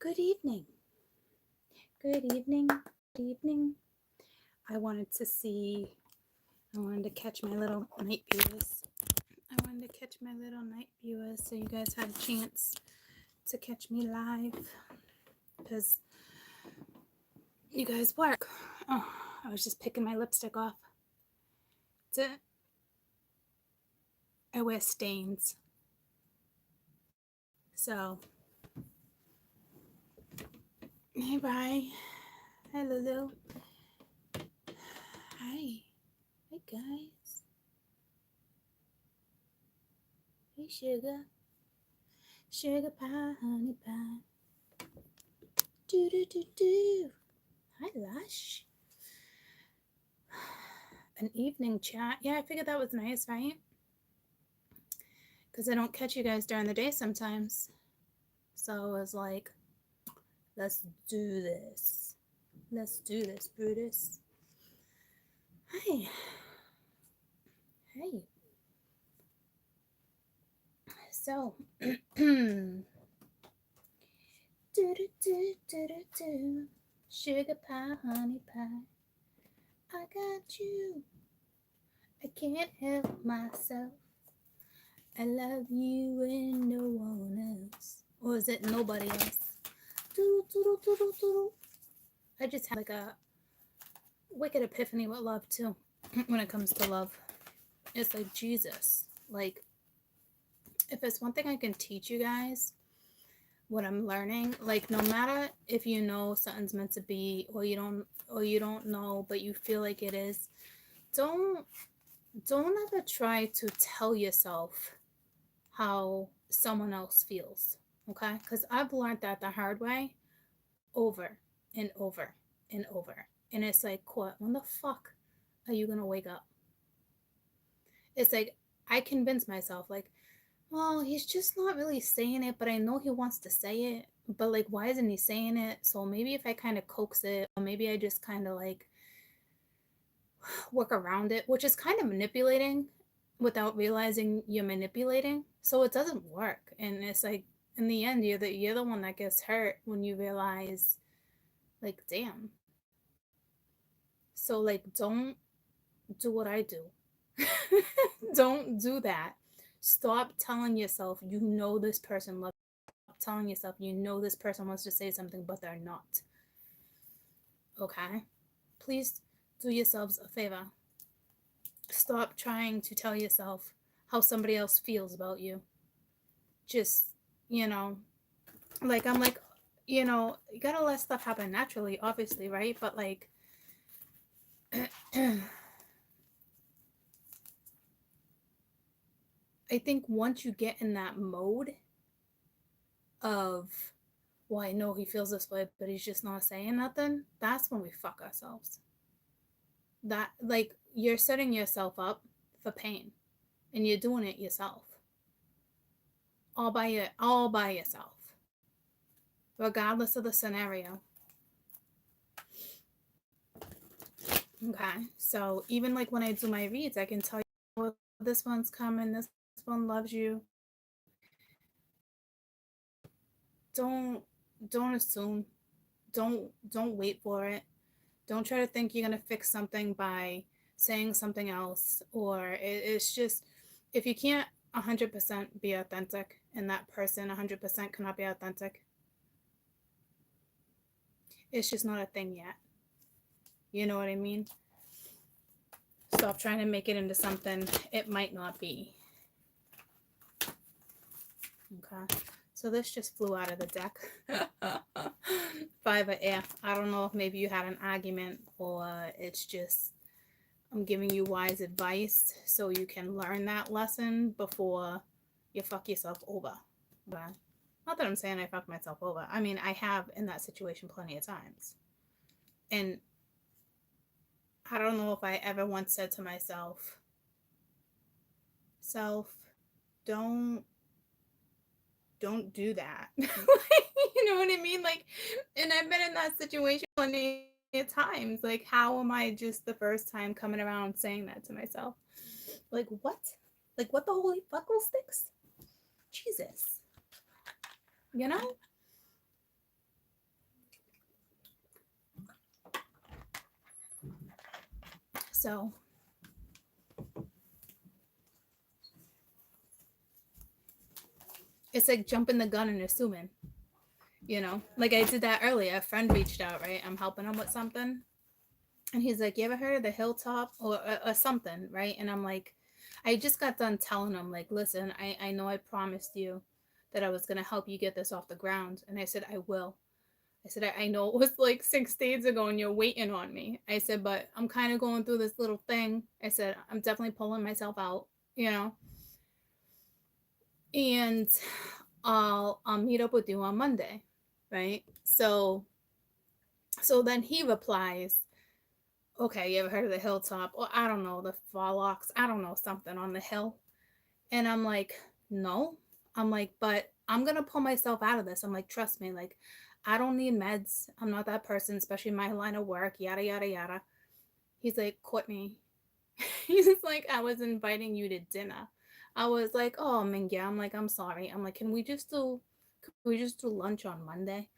Good evening. Good evening. Good evening. I wanted to see, I wanted to catch my little night viewers. So you guys had a chance to catch me live because you guys work. Oh, I was just picking my lipstick off. I wear stains. So, hey, bye. Hi, Lulu. Hi. Hi, guys. Hey, sugar. Sugar pie, honey pie. Do do do do. Hi, Lush. An evening chat. Yeah, I figured that was nice, right? Because I don't catch you guys during the day sometimes. So I was like, let's do this. Let's do this, Brutus. Hi. Hey. So, do do do do do do. Sugar pie, honey pie. I got you. I can't help myself. I love you and no one else. Or is it nobody else? I just had like a wicked epiphany with love too. When it comes to love, it's like Jesus. Like, if it's one thing I can teach you guys, what I'm learning, like no matter if you know something's meant to be or you don't know, but you feel like it is, don't ever try to tell yourself how someone else feels. Okay? Because I've learned that the hard way over and over and over. And it's like, what? When the fuck are you gonna wake up? It's like I convince myself, like, well, he's just not really saying it, but I know he wants to say it. But like, why isn't he saying it? So maybe if I kind of coax it, or maybe I just kind of like work around it, which is kind of manipulating without realizing you're manipulating. So it doesn't work. And it's like in the end, you're the one that gets hurt when you realize, like, damn. So like, don't do what I do. Don't do that. Stop telling yourself you know this person loves you. Stop telling yourself you know this person wants to say something, but they're not. Okay? Please do yourselves a favor. Stop trying to tell yourself how somebody else feels about you. Just, you know, like I'm like, you gotta let stuff happen naturally, obviously, right? But like, I think once you get in that mode of, well, I know he feels this way, but he's just not saying nothing, that's when we fuck ourselves. That, like, you're setting yourself up for pain and you're doing it yourself. All by yourself. Regardless of the scenario. Okay. So even like when I do my reads, I can tell you, well, this one's coming, this one loves you. Don't assume. Don't wait for it. Don't try to think you're gonna fix something by saying something else. Or it's just, if you can't 100% be authentic and that person 100% cannot be authentic, it's just not a thing yet. You know what I mean? Stop trying to make it into something it might not be. Okay. So this just flew out of the deck. 5 of air. I don't know if maybe you had an argument or it's just I'm giving you wise advice so you can learn that lesson before you fuck yourself over. Okay? Not that I'm saying I fucked myself over. I mean, I have in that situation plenty of times. And I don't know if I ever once said to myself, don't do that. You know what I mean? Like, and I've been in that situation plenty of times. Like, how am I just the first time coming around saying that to myself? Like, what? Like, what the holy fuckle sticks? Jesus. You know? So it's like jumping the gun and assuming, you know, like I did that earlier. A friend reached out, right? I'm helping him with something. And he's like, you ever heard of the hilltop or something, right? And I'm like, I just got done telling him, like, listen, I know I promised you that I was going to help you get this off the ground. And I said, I will. I said, I know it was like 6 days ago and you're waiting on me. I said, but I'm kind of going through this little thing. I said, I'm definitely pulling myself out, you know, and I'll meet up with you on Monday, right? So then he replies, okay, you ever heard of the hilltop? Or I don't know, the Fallocks, I don't know, something on the hill. And I'm like, no. I'm like, but I'm gonna pull myself out of this. I'm like, trust me, like, I don't need meds. I'm not that person, especially in my line of work, yada yada yada. He's like, Courtney. He's just like, I was inviting you to dinner. I was like, oh man, yeah. I'm like, I'm sorry. I'm like, can we just do lunch on Monday?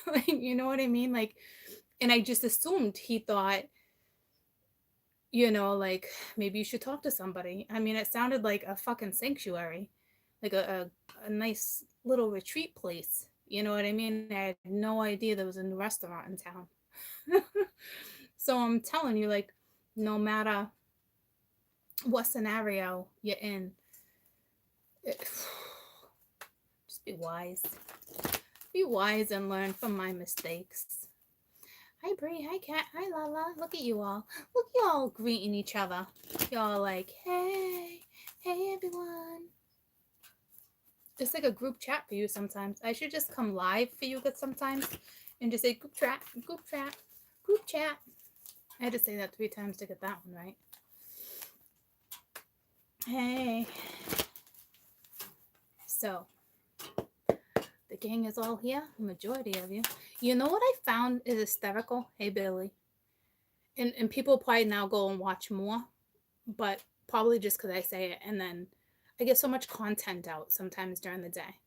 Like, you know what I mean? Like, and I just assumed he thought, you know, like maybe you should talk to somebody. I mean, it sounded like a fucking sanctuary, like a nice little retreat place. You know what I mean? I had no idea there was a new restaurant in town. So I'm telling you, like, no matter what scenario you're in, just be wise. Be wise and learn from my mistakes. Hi Bree, hi Kat, hi Lala. Look at you all. Look at y'all greeting each other. Y'all like, hey, hey everyone. It's like a group chat for you sometimes. I should just come live for you good sometimes and just say group chat, group chat, group chat. I had to say that 3 times to get that one right. Hey. So, the gang is all here, the majority of you. You know what I found is hysterical? Hey, Billy. And people probably now go and watch more, but probably just because I say it. And then I get so much content out sometimes during the day.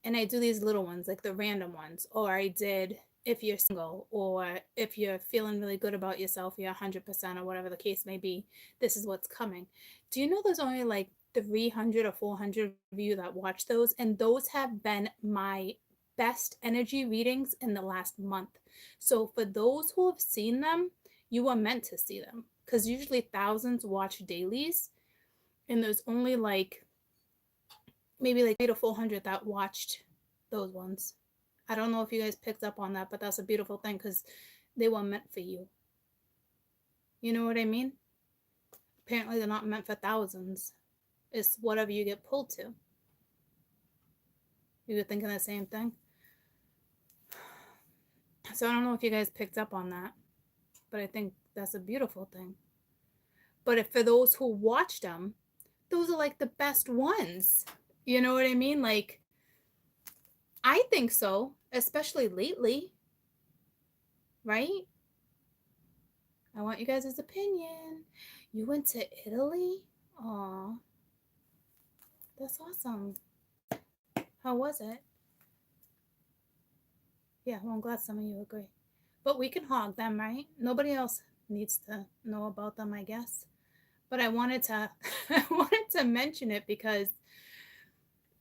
And I do these little ones, like the random ones. Or I did if you're single, or if you're feeling really good about yourself, you're 100%, or whatever the case may be, this is what's coming. Do you know there's only like 300 or 400 of you that watch those? And those have been my best energy readings in the last month. So for those who have seen them, you are meant to see them, because usually thousands watch dailies, and there's only like maybe like 300 to 400 that watched those ones. I don't know if you guys picked up on that, but that's a beautiful thing because they were meant for you. You know what I mean? Apparently they're not meant for thousands. It's whatever you get pulled to. You were thinking the same thing? So I don't know if you guys picked up on that, but I think that's a beautiful thing. But if for those who watched them, those are like the best ones. You know what I mean? Like, I think so, especially lately. Right? I want you guys' opinion. You went to Italy? Aw, that's awesome. How was it? Yeah, well, I'm glad some of you agree. But we can hog them, right? Nobody else needs to know about them, I guess. But I wanted to I wanted to mention it because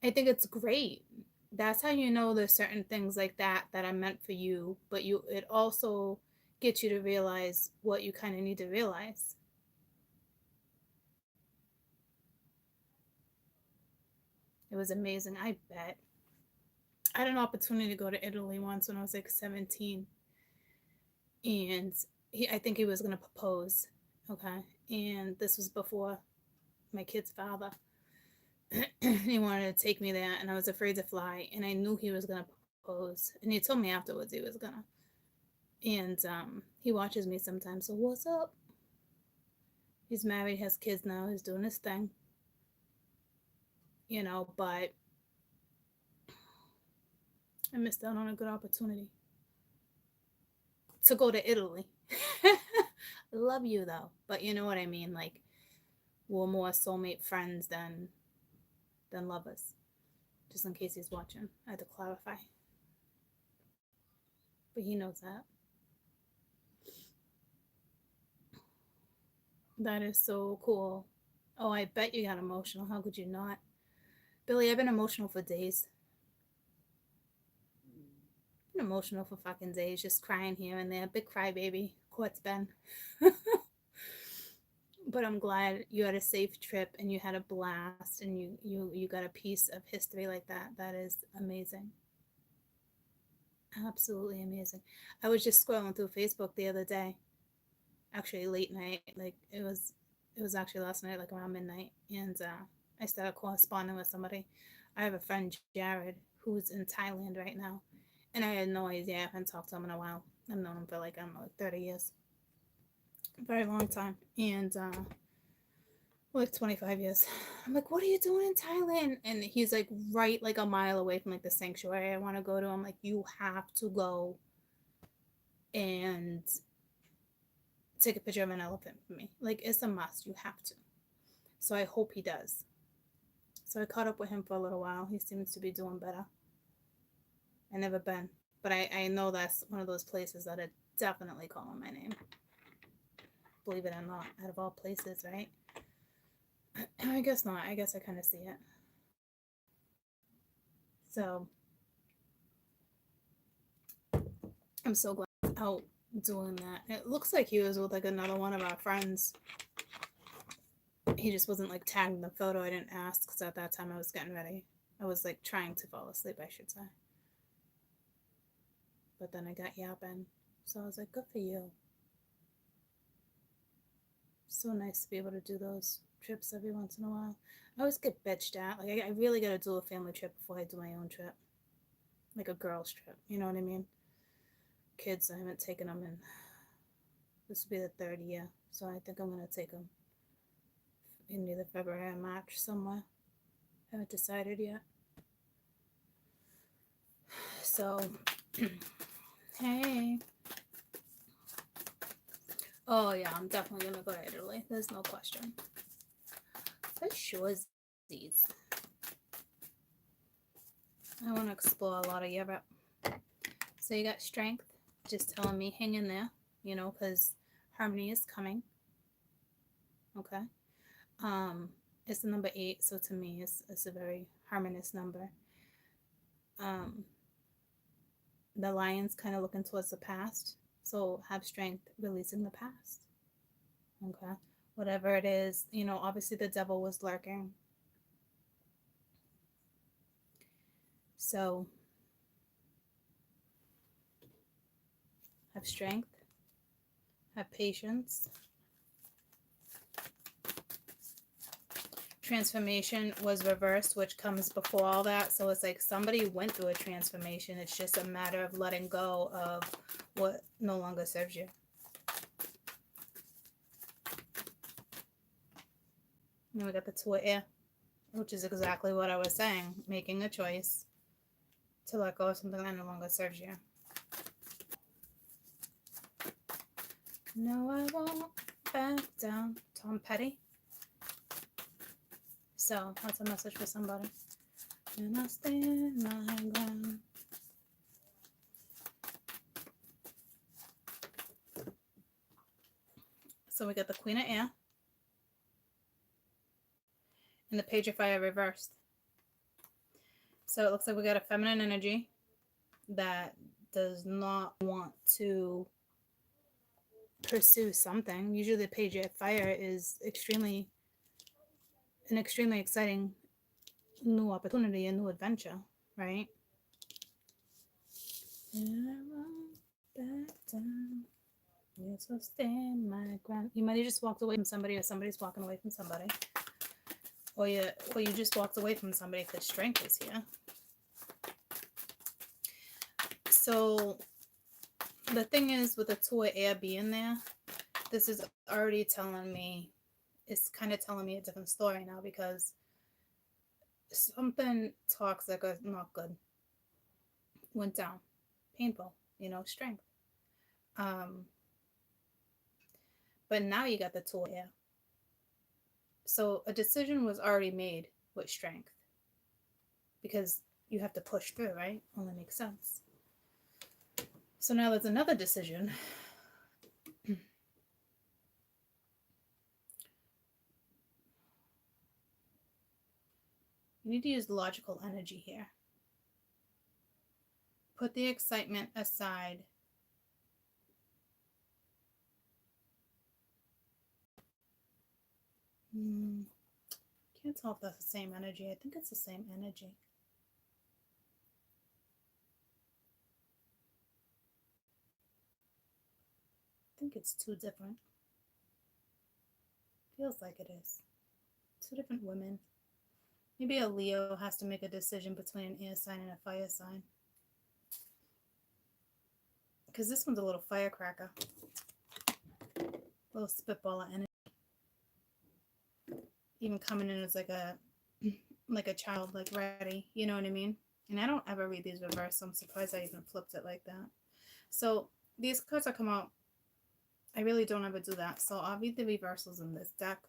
I think it's great. That's how you know there's certain things like that that are meant for you, but it also gets you to realize what you kind of need to realize. It was amazing, I bet. I had an opportunity to go to Italy once when I was like 17, and I think he was going to propose. Okay, and this was before my kid's father. He wanted to take me there, and I was afraid to fly, and I knew he was going to propose, and he told me afterwards he was gonna. And he watches me sometimes. So what's up? He's married, has kids now. He's doing his thing, you know. But I missed out on a good opportunity to go to Italy. Love you though, but you know what I mean. Like, we're more soulmate friends than lovers. Just in case he's watching, I had to clarify. But he knows that. That is so cool. Oh, I bet you got emotional. How could you not? Billy, I've been emotional for days. Been emotional for fucking days, just crying here and there. Big crybaby. What's been? But I'm glad you had a safe trip and you had a blast and you got a piece of history like that. That is amazing. Absolutely amazing. I was just scrolling through Facebook the other day, actually late night, like it was actually last night, like around midnight, and I started corresponding with somebody. I have a friend, Jared, who's in Thailand right now, and I had no idea. I haven't talked to him in a while. I've known him for like, I don't know, like 30 years, a very long time, and like 25 years. I'm like, what are you doing in Thailand? And he's like right like a mile away from like the sanctuary I want to go to. I'm like, you have to go and take a picture of an elephant for me. Like, it's a must. You have to. So I hope he does. So I caught up with him for a little while. He seems to be doing better. I never been, but I know that's one of those places that are definitely calling my name. Believe it or not, out of all places, right? I guess not. I guess I kind of see it. So I'm so glad he's out doing that. It looks like he was with like another one of our friends. He just wasn't like tagging the photo. I didn't ask because at that time I was getting ready. I was like trying to fall asleep, I should say. But then I got yapping. So I was like, good for you. So nice to be able to do those trips every once in a while. I always get bitched at. Like, I really got to do a family trip before I do my own trip. Like a girl's trip. You know what I mean? Kids, I haven't taken them in. This will be the third year. So I think I'm going to take them in either February or March somewhere. I haven't decided yet. So, hey. Oh, yeah, I'm definitely going to go to Italy. There's no question. For sure, these. I want to explore a lot of Europe. So you got strength, just telling me hang in there, you know, because harmony is coming. Okay. It's the number 8, so to me, it's a very harmonious number. The lion's kind of looking towards the past, so have strength releasing the past. Okay. Whatever it is, you know, obviously the devil was lurking. So have strength, have patience. Transformation was reversed, which comes before all that. So it's like somebody went through a transformation. It's just a matter of letting go of what no longer serves you. And we got the 2 of air, which is exactly what I was saying. Making a choice to let go of something that no longer serves you. No, I won't back down. Tom Petty. So that's a message for somebody. And I stand my ground. So we got the Queen of Air and the Page of Fire reversed. So it looks like we got a feminine energy that does not want to pursue something. Usually the Page of Fire is an extremely exciting new opportunity, a new adventure, right? And I won't back down. Yes, I'll stand my ground. You might have just walked away from somebody, or somebody's walking away from somebody, or you just walked away from somebody because strength is here. So the thing is, with the 2 of air being there, this is already telling me, it's kind of telling me a different story now, because something toxic or not good went down. Painful, you know, strength. But now you got the 2 of air. So a decision was already made with strength, because you have to push through, right? Only makes sense. So now there's another decision. You need to use logical energy here. Put the excitement aside. Can't tell if that's the same energy. I think it's the same energy. I think it's two different. Feels like it is. Two different women. Maybe a Leo has to make a decision between an air sign and a fire sign. Because this one's a little firecracker. A little spitball of energy. Even coming in as like a child, like ready. You know what I mean? And I don't ever read these reverse, so I'm surprised I even flipped it like that. So these cards that come out, I really don't ever do that. So I'll read the reversals in this deck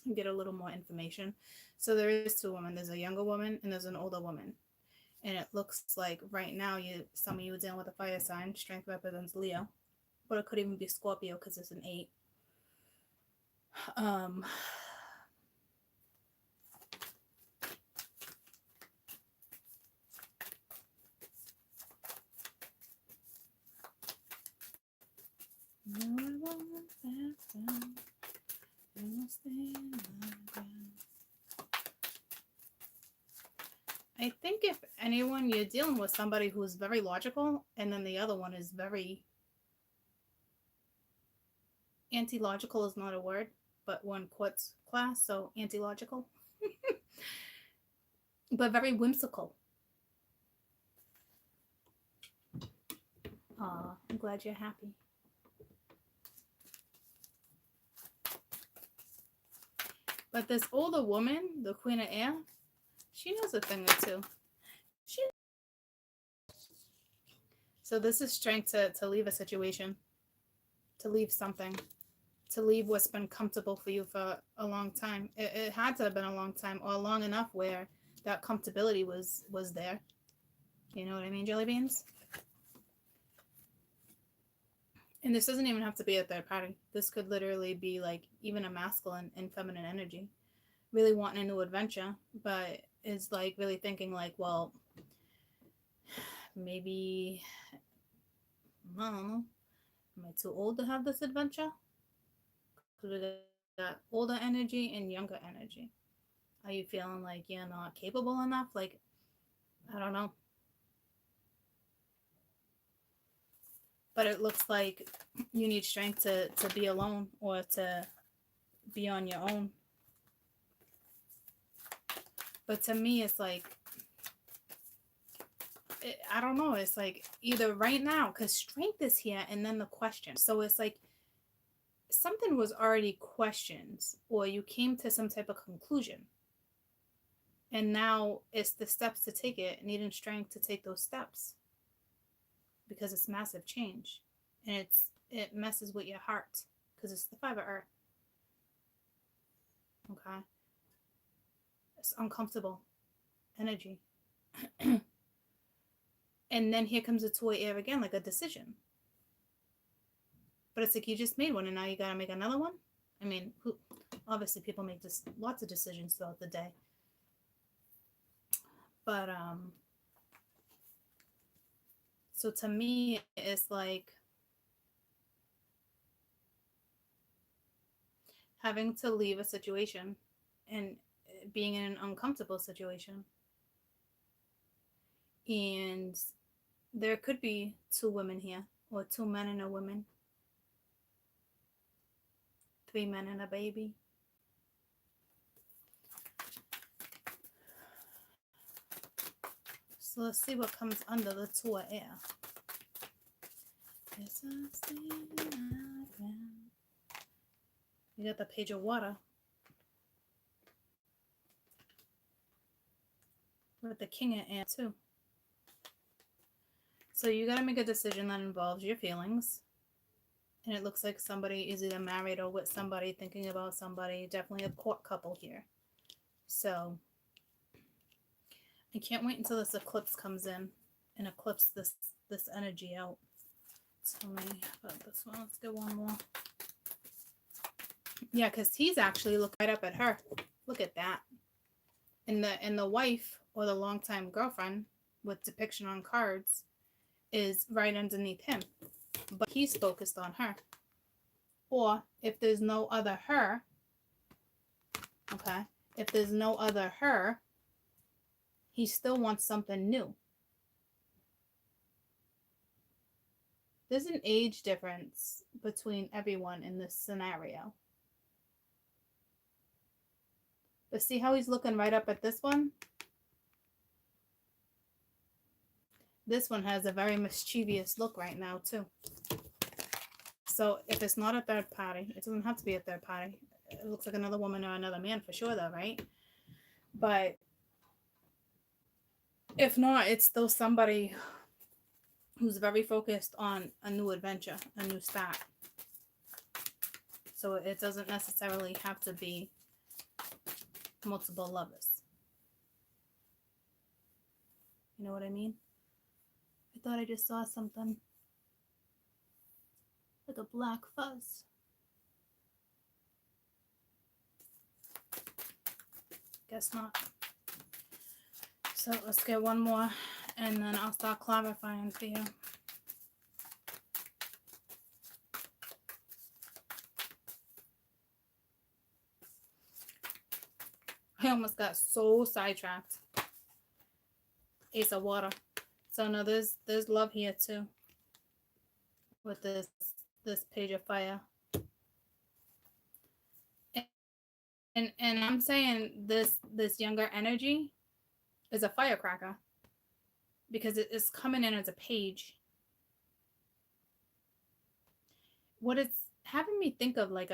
and get a little more information. So there is two women. There's a younger woman and there's an older woman. And it looks like right now some of you are dealing with a fire sign. Strength represents Leo. But it could even be Scorpio because it's an 8. I think if anyone, you're dealing with somebody who's very logical, and then the other one is very anti-logical is not a word, but one quotes class, so anti-logical, but very whimsical. I'm glad you're happy. But this older woman, the Queen of Air, she knows a thing or two. So this is strength to leave a situation, to leave something, to leave what's been comfortable for you for a long time. It had to have been a long time, or long enough where that comfortability was there. You know what I mean, jelly beans? And this doesn't even have to be a third party. This could literally be like even a masculine and feminine energy. Really wanting a new adventure, but is like really thinking like, well, maybe, I don't know, am I too old to have this adventure? Because we got older energy and younger energy. Are you feeling like you're not capable enough? Like, I don't know. But it looks like you need strength to be alone or to be on your own. But to me, it's like, I don't know. It's like either right now, because strength is here, and then the question. So it's like something was already questioned, or you came to some type of conclusion. And now it's the steps to take it, needing strength to take those steps. Because it's massive change. And it messes with your heart. Because it's the 5 of Earth. Okay? It's uncomfortable energy. And then here comes the 2 of Air again, like a decision. But it's like you just made one and now you gotta make another one. I mean, obviously people make lots of decisions throughout the day. But so to me, it's like having to leave a situation and being in an uncomfortable situation. And there could be 2 women here, or 2 men and a woman, 3 men and a baby. So let's see what comes under the 2 of Air. You got the Page of Water. With the King of Air too. So you got to make a decision that involves your feelings. And it looks like somebody is either married or with somebody, thinking about somebody. Definitely a court couple here. So I can't wait until this eclipse comes in and eclipse this energy out. Tell me about this one. Let's get one more. Yeah, because he's actually looking right up at her. Look at that. And the wife or the longtime girlfriend with depiction on cards is right underneath him, but he's focused on her. Or if there's no other her, okay, if there's no other her, he still wants something new. There's an age difference between everyone in this scenario. But see how he's looking right up at this one? This one has a very mischievous look right now, too. So if it's not a third party, it doesn't have to be a third party. It looks like another woman or another man for sure, though, right? But if not, it's still somebody who's very focused on a new adventure, a new start. So it doesn't necessarily have to be multiple lovers. You know what I mean? I thought I just saw something like a black fuzz. Guess not. So let's get one more and then I'll start clarifying for you. I almost got so sidetracked. Ace of water. So no, there's love here too. With this page of fire. And I'm saying this younger energy is a firecracker because it is coming in as a page. What it's having me think of like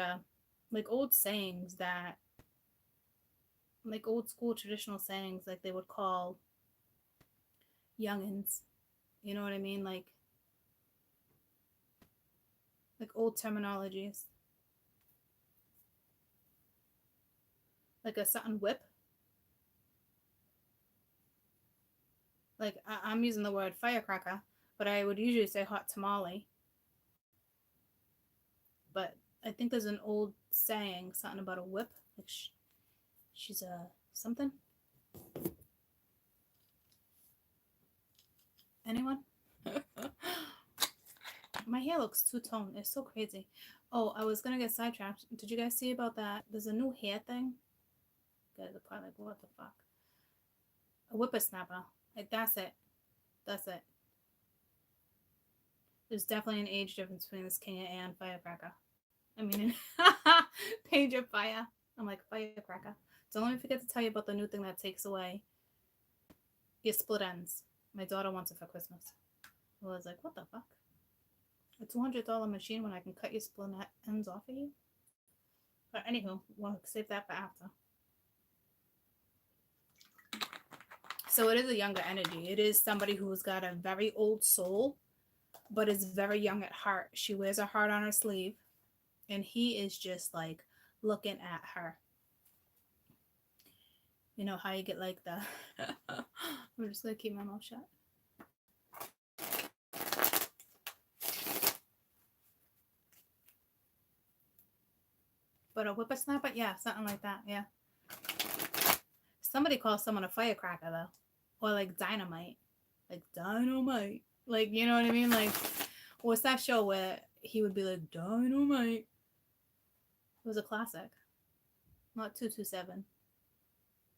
old sayings that, like old school traditional sayings, like they would call youngins. You know what I mean? Like old terminologies. Like a something whip. Like I'm using the word firecracker, but I would usually say hot tamale. But I think there's an old saying, something about a whip. Like she's a something. Anyone? My hair looks two-tone. It's so crazy. Oh, I was gonna get sidetracked. Did you guys see about that? There's a new hair thing. You guys are probably like, what the fuck? A whippersnapper. Like, that's it. That's it. There's definitely an age difference between this king and firecracker. I mean, page of fire. I'm like, firecracker. Don't let me forget to tell you about the new thing that takes away your split ends. My daughter wants it for Christmas. I was like, what the fuck? A $200 machine when I can cut your split ends off of you? But anywho, we'll save that for after. So it is a younger energy. It is somebody who's got a very old soul, but is very young at heart. She wears her heart on her sleeve, and he is just like looking at her. You know how you get like the... I'm just going to keep my mouth shut. But a whippersnapper? Yeah, something like that. Yeah. Somebody calls someone a firecracker, though. Or like dynamite. Like dynamite. Like, you know what I mean? Like, what's that show where he would be like, dynamite? It was a classic. Not 227.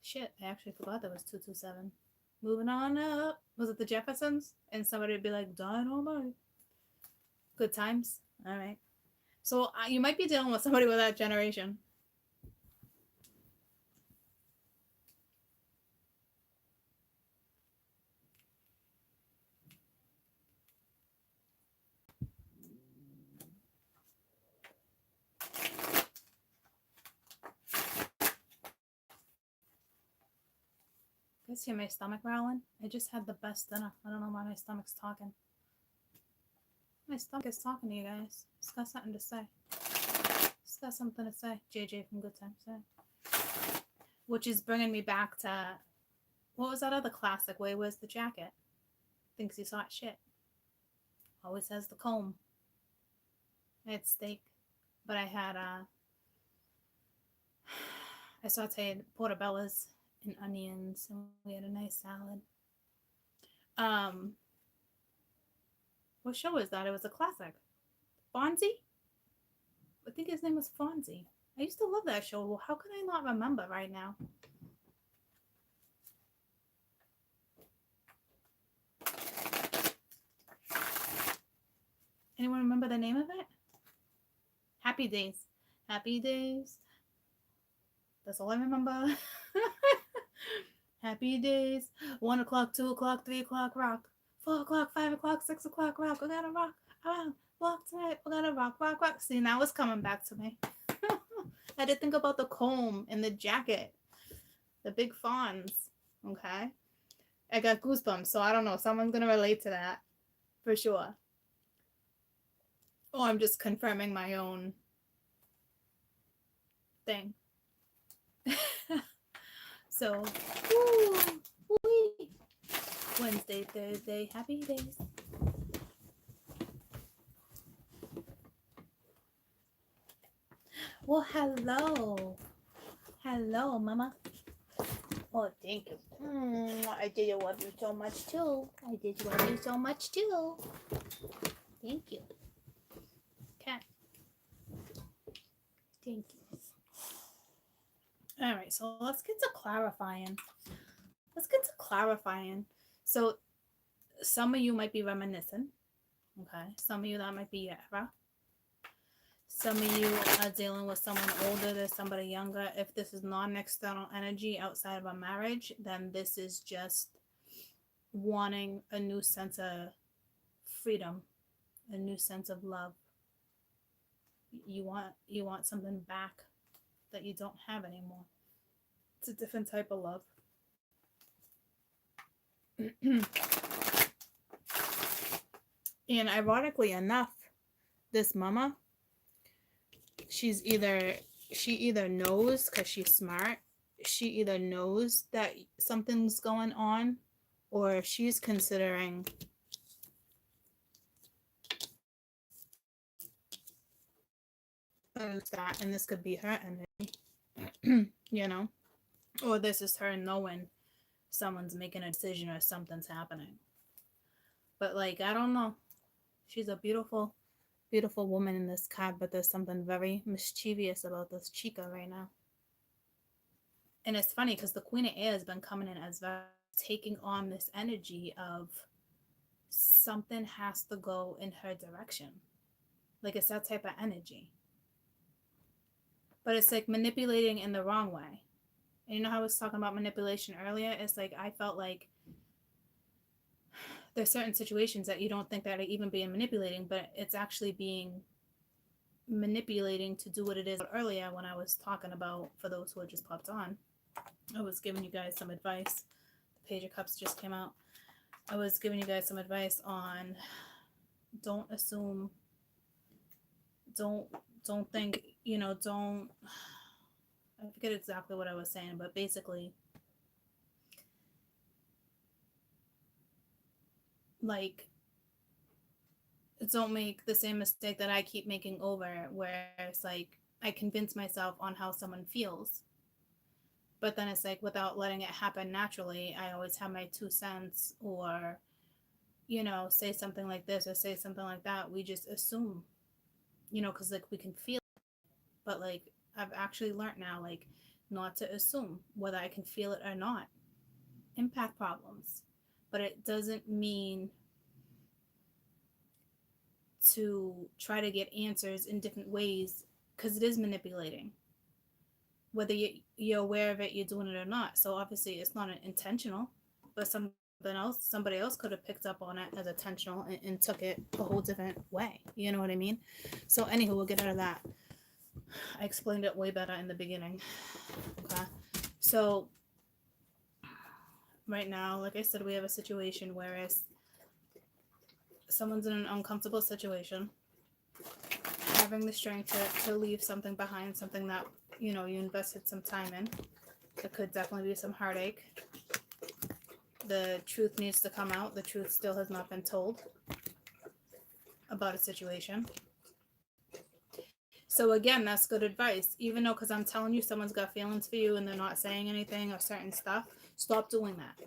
Shit, I actually forgot that was 227. Moving on up. Was it the Jeffersons? And somebody would be like, dynamite. Good times. All right. So you might be dealing with somebody with that generation. You guys hear my stomach growling? I just had the best dinner. I don't know why my stomach's talking. My stomach is talking to you guys. It's got something to say. It's got something to say. JJ from Good Times say. Which is bringing me back to, what was that other classic where he wears the jacket? Thinks he's hot shit. Always has the comb. I had steak, but I had I sauteed portobello's and onions, and we had a nice salad. Um, what show was that? It was a classic. Fonzie? I think his name was Fonzie. I used to love that show. Well, how can I not remember right now? Anyone remember the name of it? Happy Days. Happy Days. That's all I remember. Happy Days. 1 o'clock, 2 o'clock, 3 o'clock, rock. 4 o'clock, 5 o'clock, 6 o'clock, rock. We gotta rock around. Walk tonight. We gotta rock, rock, rock. See, now it's coming back to me. I had to think about the comb and the jacket. The big fawns. Okay? I got goosebumps, so I don't know. Someone's gonna relate to that. For sure. Oh, I'm just confirming my own thing. So, woo, woo. Wednesday, Thursday, happy days. Well, hello. Hello, mama. Oh, thank you. I did love you so much, too. I did love you so much, too. Thank you. Okay. Thank you. All right, so let's get to clarifying. So some of you might be reminiscing. Okay. Some of you, that might be your era. Some of you are dealing with someone older than somebody younger. If this is non-external energy outside of a marriage, then this is just wanting a new sense of freedom, a new sense of love. You want something back that you don't have anymore. It's a different type of love. And ironically enough, this mama, she either knows, because she's smart, she either knows that something's going on, or she's considering that, and this could be her energy, you know, or this is her knowing someone's making a decision or something's happening. But like, I don't know, she's a beautiful woman in this card, but there's something very mischievous about this chica right now. And it's funny because the Queen of Air has been coming in as taking on this energy of something has to go in her direction. Like, it's that type of energy. But it's like manipulating in the wrong way. And you know how I was talking about manipulation earlier? It's like, I felt like there's certain situations that you don't think that are even being manipulating, but it's actually being manipulating to do what it is. Earlier, when I was talking about, for those who had just popped on, I was giving you guys some advice. The Page of Cups just came out. I was giving you guys some advice on don't assume, don't think, you know, don't, I forget exactly what I was saying, but basically, like, don't make the same mistake that I keep making over, where it's like I convince myself on how someone feels, but then it's like without letting it happen naturally, I always have my 2 cents, or, you know, say something like this or say something like that. We just assume, you know, because like we can feel it. But like, I've actually learned now, like, not to assume whether I can feel it or not. Impact problems. But it doesn't mean to try to get answers in different ways, because it is manipulating. Whether you're aware of it, you're doing it or not. So obviously it's not intentional, but somebody else could have picked up on it as intentional and took it a whole different way. You know what I mean? So anywho, we'll get out of that. I explained it way better in the beginning. Okay. So right now, like I said, we have a situation where someone's in an uncomfortable situation, having the strength to leave something behind, something that, you know, you invested some time in. There could definitely be some heartache. The truth needs to come out. The truth still has not been told about a situation. So again, that's good advice. Even though, because I'm telling you, someone's got feelings for you and they're not saying anything or certain stuff, stop doing that.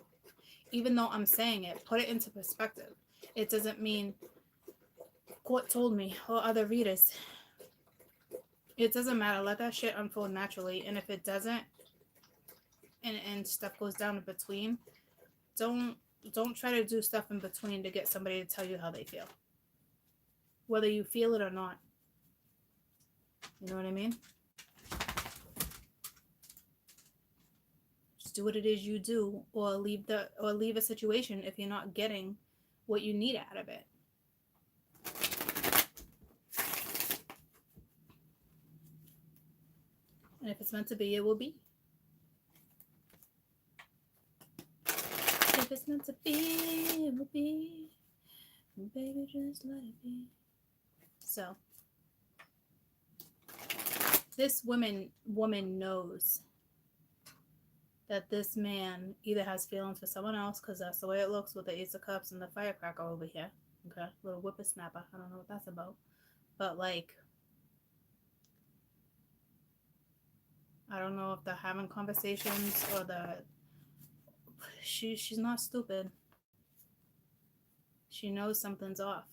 Even though I'm saying it, put it into perspective. It doesn't mean Court told me or other readers. It doesn't matter. Let that shit unfold naturally. And if it doesn't, and stuff goes down in between, don't try to do stuff in between to get somebody to tell you how they feel, whether you feel it or not. You know what I mean? Just do what it is you do, or leave a situation if you're not getting what you need out of it. And if it's meant to be, it will be. If it's meant to be, it will be. Baby, just let it be. So, this woman knows that this man either has feelings for someone else, because that's the way it looks with the Ace of Cups and the firecracker over here. Okay, little whippersnapper. I don't know what that's about. But, like, I don't know if they're having conversations or she's not stupid. She knows something's off.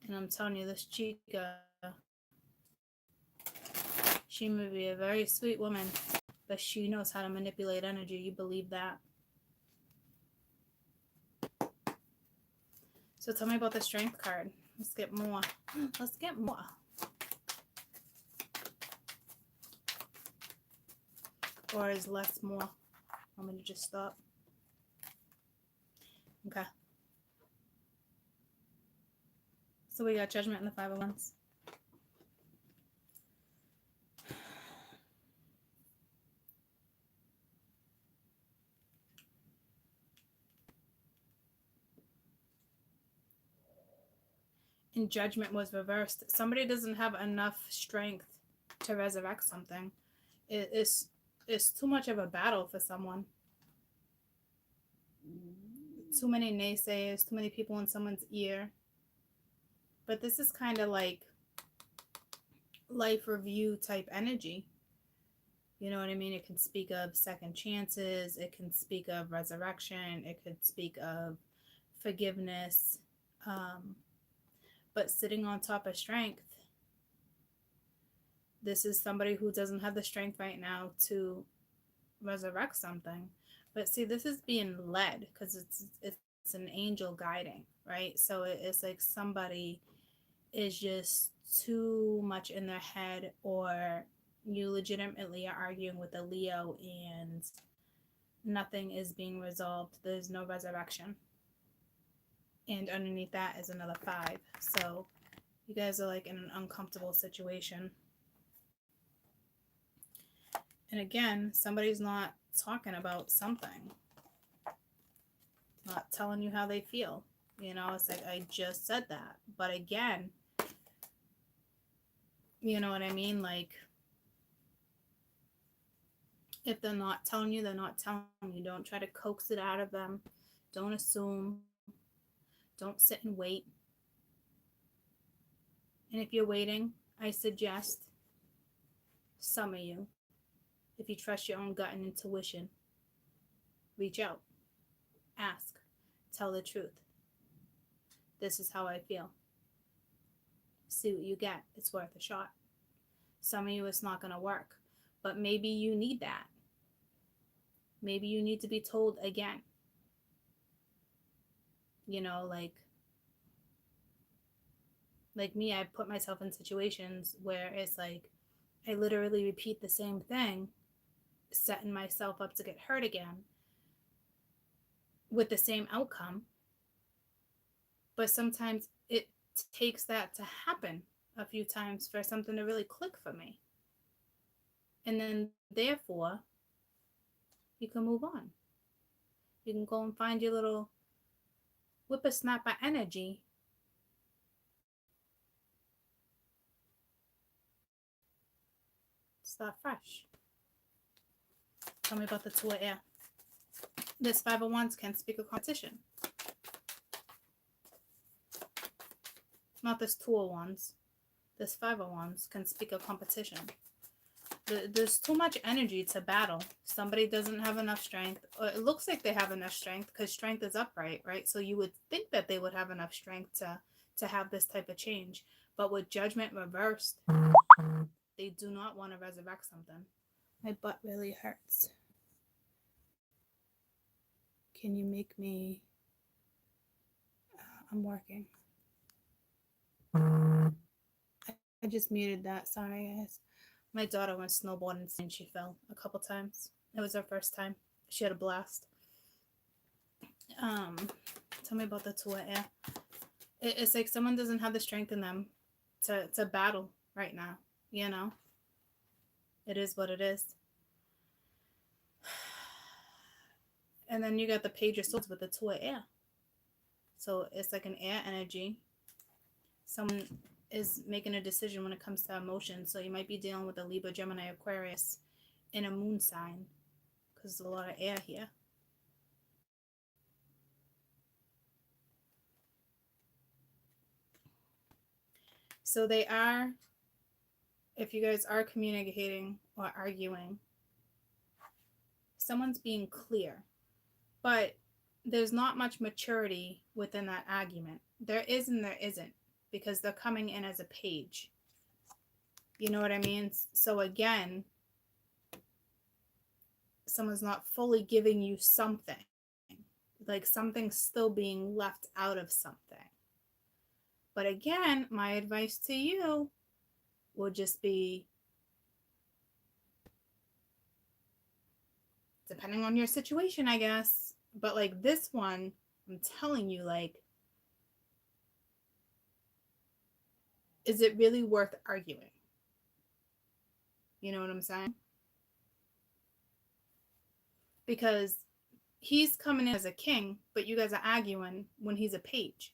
And I'm telling you, this chica, she may be a very sweet woman, but she knows how to manipulate energy. You believe that? So tell me about the Strength card. Let's get more. Let's get more. Or is less more? I'm going to just stop. Okay. So we got Judgment in the Five of Wands. And Judgment was reversed. Somebody doesn't have enough strength to resurrect something. It's too much of a battle for someone. Too many naysayers, too many people in someone's ear. But this is kind of like life review type energy. You know what I mean? It can speak of second chances. It can speak of resurrection. It could speak of forgiveness. But sitting on top of Strength, this is somebody who doesn't have the strength right now to resurrect something. But see, this is being led because it's an angel guiding, right? So it's like somebody is just too much in their head, or you legitimately are arguing with a Leo and nothing is being resolved. There's no resurrection. And underneath that is another 5. So you guys are like in an uncomfortable situation. And again, somebody's not talking about something. Not telling you how they feel. You know, it's like, I just said that. But again, you know what I mean? Like, if they're not telling you, they're not telling you. Don't try to coax it out of them. Don't assume. Don't sit and wait. And if you're waiting, I suggest some of you, if you trust your own gut and intuition, reach out. Ask. Tell the truth. This is how I feel. See what you get. It's worth a shot. Some of you, it's not going to work. But maybe you need that. Maybe you need to be told again. You know, like me, I put myself in situations where it's like I literally repeat the same thing, setting myself up to get hurt again with the same outcome. But sometimes it takes that to happen a few times for something to really click for me. And then, therefore, you can move on. You can go and find your little whippersnapper energy. Start fresh. Tell me about the Two of Air. This 5 of Wands can speak of competition. Not this Two of Wands. This Five of Wands can speak of competition. There's too much energy to battle. Somebody doesn't have enough strength. It looks like they have enough strength because strength is upright, right? So you would think that they would have enough strength to have this type of change. But with Judgment reversed, they do not want to resurrect something. My butt really hurts. Can you make me... I'm working. I just muted that. Sorry, guys. My daughter went snowboarding and she fell a couple times. It was her first time. She had a blast. Tell me about the Two of Air. It's like someone doesn't have the strength in them to battle right now. You know? It is what it is. And then you got the Page of Swords with the Two of Air. So it's like an air energy. Someone is making a decision when it comes to emotions. So you might be dealing with a Libra, Gemini, Aquarius in a moon sign because there's a lot of air here. So they are, if you guys are communicating or arguing, someone's being clear, but there's not much maturity within that argument. There is and there isn't, because they're coming in as a page. You know what I mean? So again, someone's not fully giving you something. Like something's still being left out of something. But again, my advice to you would just be, depending on your situation, I guess. But like this one, I'm telling you, like, is it really worth arguing? You know what I'm saying? Because he's coming in as a king, but you guys are arguing when he's a page.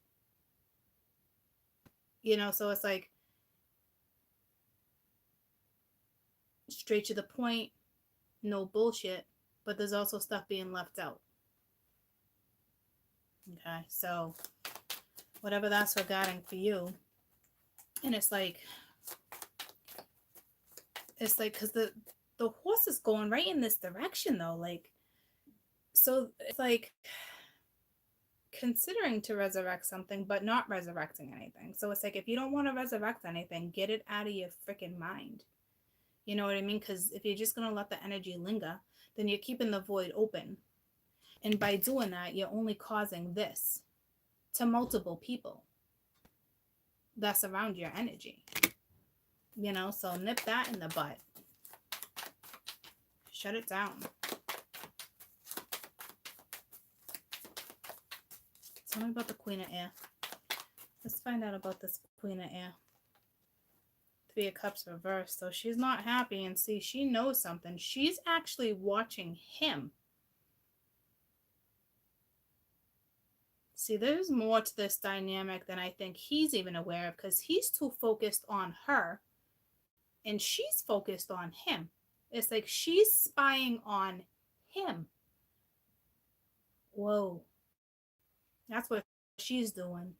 You know, so it's like straight to the point, no bullshit, but there's also stuff being left out. Okay, so whatever that's regarding for you. And it's like, because the horse is going right in this direction though. Like, so it's like considering to resurrect something, but not resurrecting anything. So it's like, if you don't want to resurrect anything, get it out of your freaking mind. You know what I mean? Because if you're just going to let the energy linger, then you're keeping the void open. And by doing that, you're only causing this to multiple people that's around your energy. You know, so nip that in the butt. Shut it down. Tell me about the Queen of Air. Let's find out about this Queen of Air. Three of Cups reversed. So she's not happy, and see, she knows something. She's actually watching him. See, there's more to this dynamic than I think he's even aware of, because he's too focused on her and she's focused on him. It's like she's spying on him. Whoa. That's what she's doing.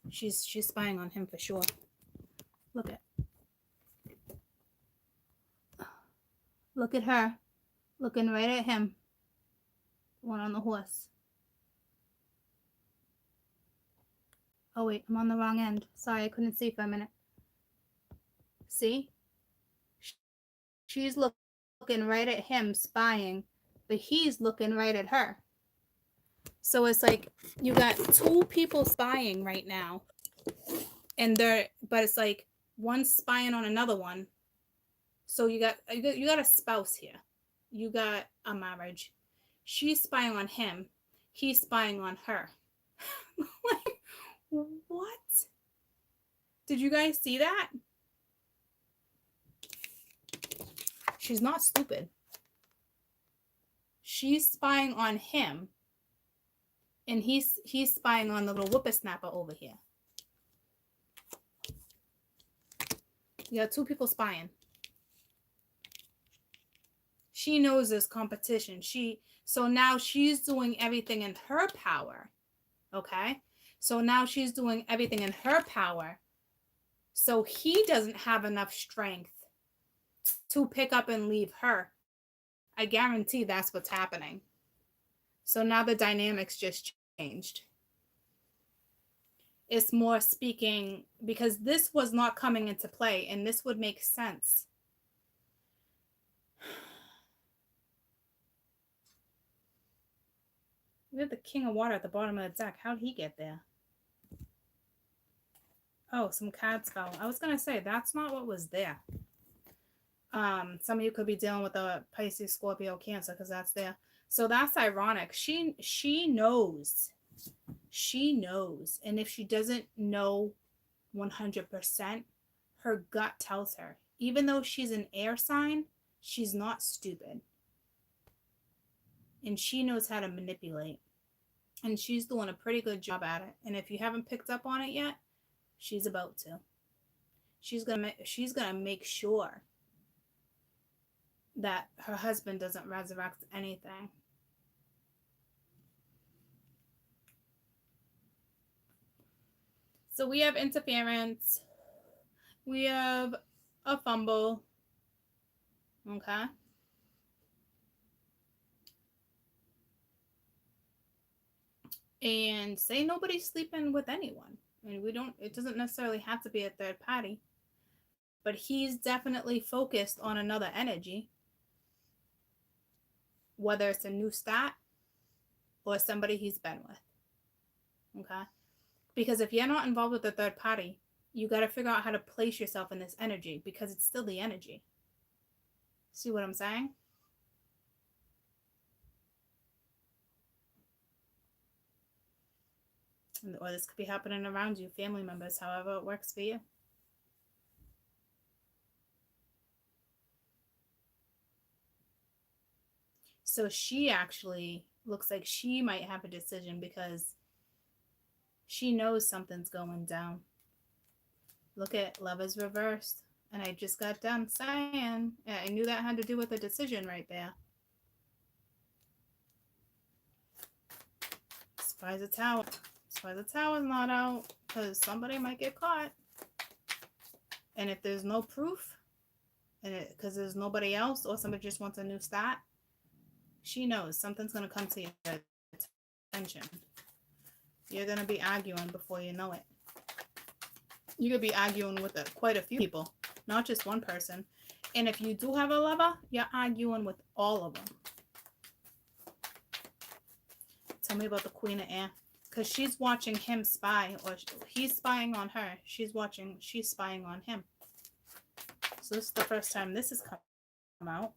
She's spying on him for sure. Look at her looking right at him. One on the horse. Oh wait, I'm on the wrong end. Sorry, I couldn't see for a minute. See? She's looking right at him, spying, but he's looking right at her. So it's like you got two people spying right now, but it's like one's spying on another one. So you got a spouse here. You got a marriage. She's spying on him. He's spying on her. Like, what? Did you guys see that? She's not stupid. She's spying on him. And he's spying on the little whippersnapper over here. You got two people spying. She knows there's competition. So now she's doing everything in her power. Okay? So now she's doing everything in her power. So he doesn't have enough strength to pick up and leave her. I guarantee that's what's happening. So now the dynamics just changed. It's more speaking because this was not coming into play, and this would make sense. We have the King of Water at the bottom of the deck. How'd he get there? Oh, some cards fell. I was going to say, that's not what was there. Some of you could be dealing with a Pisces, Scorpio, Cancer, because that's there. So that's ironic. She knows. She knows. And if she doesn't know 100%, her gut tells her. Even though she's an air sign, she's not stupid. And she knows how to manipulate. And she's doing a pretty good job at it. And if you haven't picked up on it yet, she's about to. She's gonna make sure that her husband doesn't resurrect anything. So we have interference. We have a fumble. Okay. And say nobody's sleeping with anyone. I mean, it doesn't necessarily have to be a third party. But he's definitely focused on another energy. Whether it's a new stat or somebody he's been with. Okay? Because if you're not involved with the third party, you got to figure out how to place yourself in this energy because it's still the energy. See what I'm saying? Or this could be happening around you, family members, however it works for you. So she actually looks like she might have a decision because she knows something's going down. Look at love is reversed. And I just got done saying, I knew that had to do with a decision right there. Surprise the tower. Surprise the tower's not out because somebody might get caught. And if there's no proof, and because there's nobody else or somebody just wants a new stat, she knows something's going to come to your attention. You're going to be arguing before you know it. You could be arguing with quite a few people, not just one person. And if you do have a lover, you're arguing with all of them. Tell me about the Queen of Air. Because she's watching him spy, or he's spying on her. She's spying on him. So this is the first time this has come out.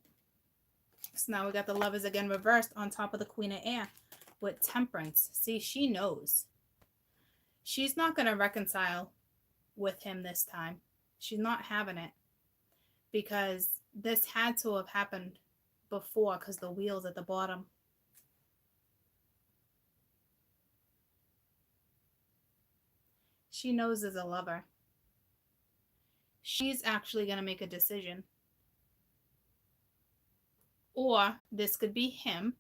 So now we got the Lovers again reversed on top of the Queen of Air with Temperance. See, she knows. She's not going to reconcile with him this time. She's not having it. Because this had to have happened before because the wheel's at the bottom. She knows there's a lover. She's actually going to make a decision. Or this could be him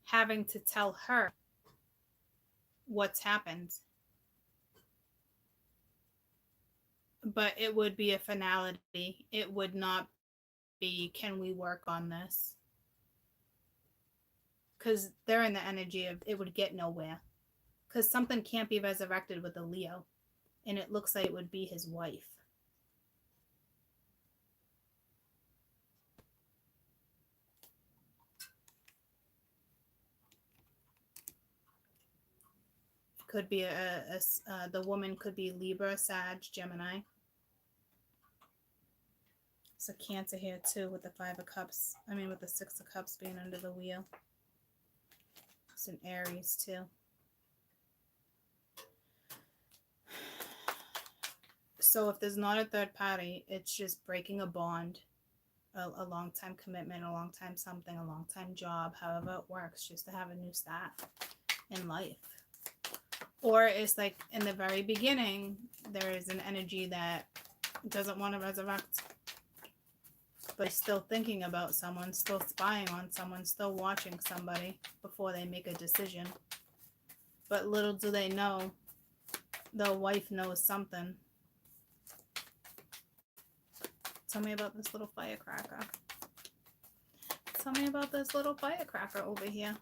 having to tell her what's happened. But it would be a finality. It would not be, can we work on this? Because they're in the energy of it would get nowhere. Because something can't be resurrected with a Leo. And it looks like it would be his wife. It could be the woman could be Libra, Sag, Gemini. It's a Cancer here too with the with the Six of Cups being under the wheel. It's an Aries too. So if there's not a third party, it's just breaking a bond, a long-time commitment, a long-time something, a long-time job, however it works, just to have a new start in life. Or it's like in the very beginning, there is an energy that doesn't want to resurrect, but is still thinking about someone, still spying on someone, still watching somebody before they make a decision. But little do they know, the wife knows something. Tell me about this little firecracker. Tell me about this little firecracker over here.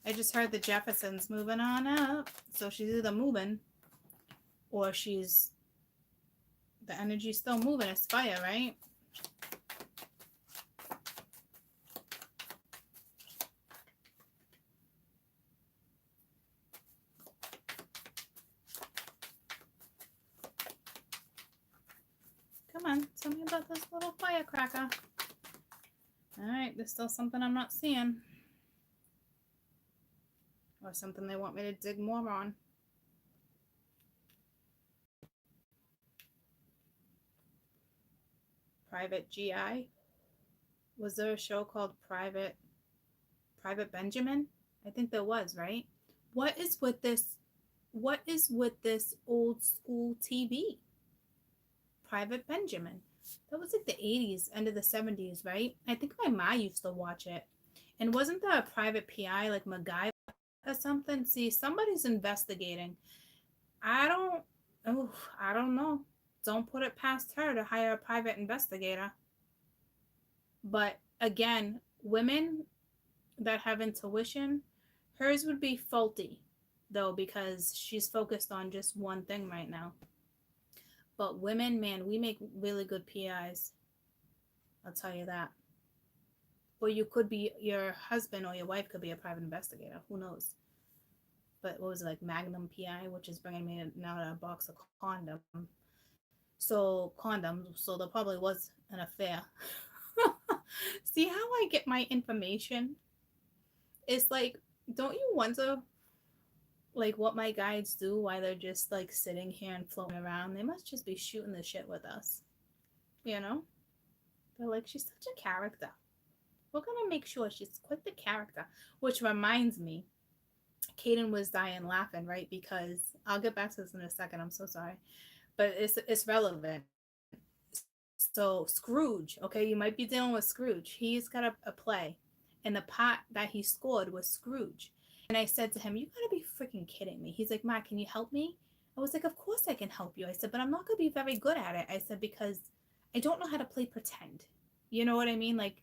I just heard the Jeffersons moving on up. So she's either moving or she's... The energy's still moving. It's fire, right? Come on, tell me about this little firecracker. Alright, there's still something I'm not seeing. Or something they want me to dig more on. Private GI? Was there a show called Private Benjamin? I think there was, right? What is with this old school TV? Private Benjamin. That was like the 80s, end of the 70s, right? I think my ma used to watch it. And wasn't there a private PI like MacGyver or something? See, somebody's investigating. I don't know. Don't put it past her to hire a private investigator. But again, women that have intuition, hers would be faulty though, because she's focused on just one thing right now. But women, man, we make really good PIs. I'll tell you that. Or you could be, your husband or your wife could be a private investigator. Who knows? But what was it, like Magnum PI, which is bringing me now to a box of condoms. So there probably was an affair. See how I get my information? It's like, don't you wonder like what my guides do while they're just like sitting here and floating around? They must just be shooting the shit with us. You know? They're like, she's such a character. We're gonna make sure she's quite the character. Which reminds me, Kaden was dying laughing, right? Because I'll get back to this in a second. I'm so sorry. But it's relevant. So Scrooge, okay, you might be dealing with Scrooge. He's got a play, and the part that he scored was Scrooge. And I said to him, you gotta be freaking kidding me. He's like, Ma, can you help me? I was like, of course I can help you. I said, but I'm not gonna be very good at it. I said, because I don't know how to play pretend. You know what I mean? Like,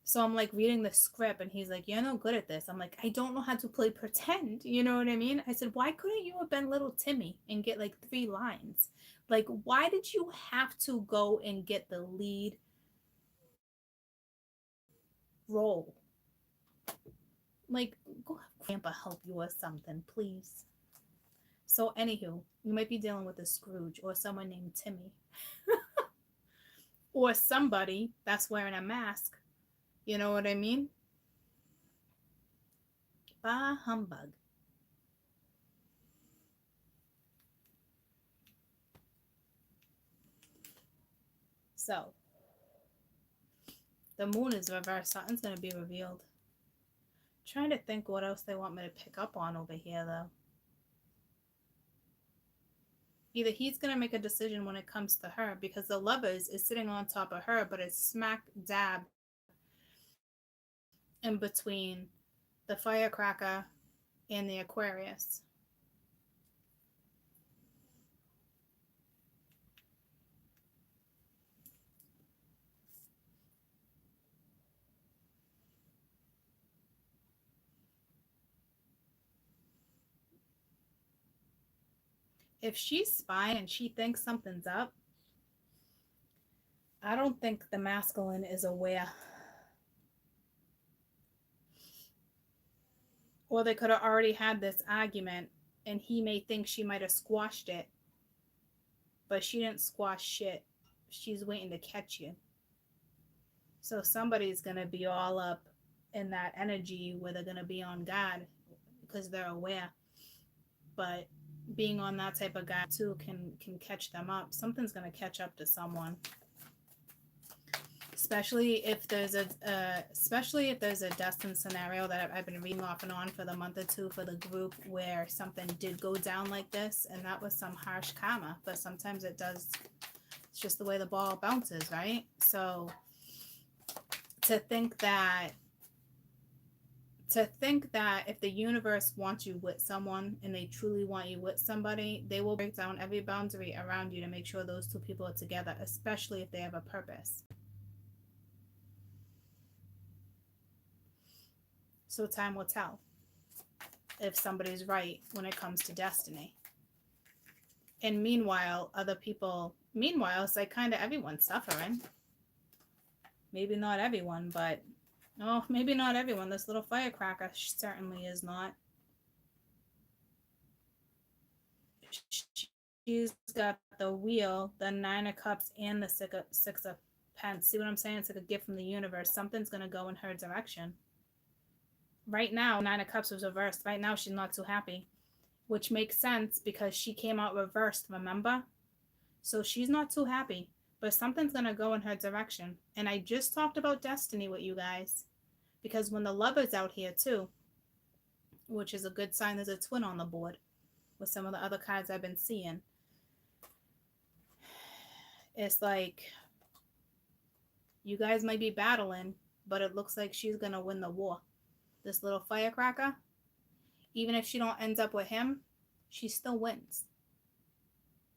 so I'm like reading the script and he's like, you're no good at this. I'm like, I don't know how to play pretend. You know what I mean? I said, why couldn't you have been little Timmy and get like 3 lines? Like, why did you have to go and get the lead role? Like, go have Grandpa help you or something, please. So anywho, you might be dealing with a Scrooge or someone named Timmy. Or somebody that's wearing a mask. You know what I mean? Bah humbug. So, the moon is reversed. Something's going to be revealed. Trying to think what else they want me to pick up on over here, though. Either he's going to make a decision when it comes to her, because the Lovers is sitting on top of her, but it's smack dab in between the Firecracker and the Aquarius. If she's spying and she thinks something's up, I don't think the masculine is aware. Or they could have already had this argument and he may think she might have squashed it. But she didn't squash shit. She's waiting to catch you. So somebody's going to be all up in that energy where they're going to be on guard because they're aware. But being on that type of guy too can catch them up. Something's going to catch up to someone. Especially if there's a destined scenario that I've been reading off and on for the month or two for the group where something did go down like this, and that was some harsh karma. But sometimes it does. It's just the way the ball bounces, right? So to think that if the universe wants you with someone and they truly want you with somebody, they will break down every boundary around you to make sure those two people are together, especially if they have a purpose. So time will tell if somebody's right when it comes to destiny. And meanwhile, it's like kind of everyone's suffering. Maybe not everyone, but maybe not everyone. This little firecracker certainly is not. She's got the wheel, the 9 of Cups, and the 6 of Pence. See what I'm saying? It's like a gift from the universe. Something's going to go in her direction. Right now, 9 of Cups was reversed. Right now, she's not too happy, which makes sense because she came out reversed, remember? So she's not too happy, but something's going to go in her direction. And I just talked about destiny with you guys because when the Lover's out here too, which is a good sign there's a twin on the board with some of the other cards I've been seeing, it's like you guys might be battling, but it looks like she's going to win the war. This little firecracker, even if she don't end up with him, she still wins.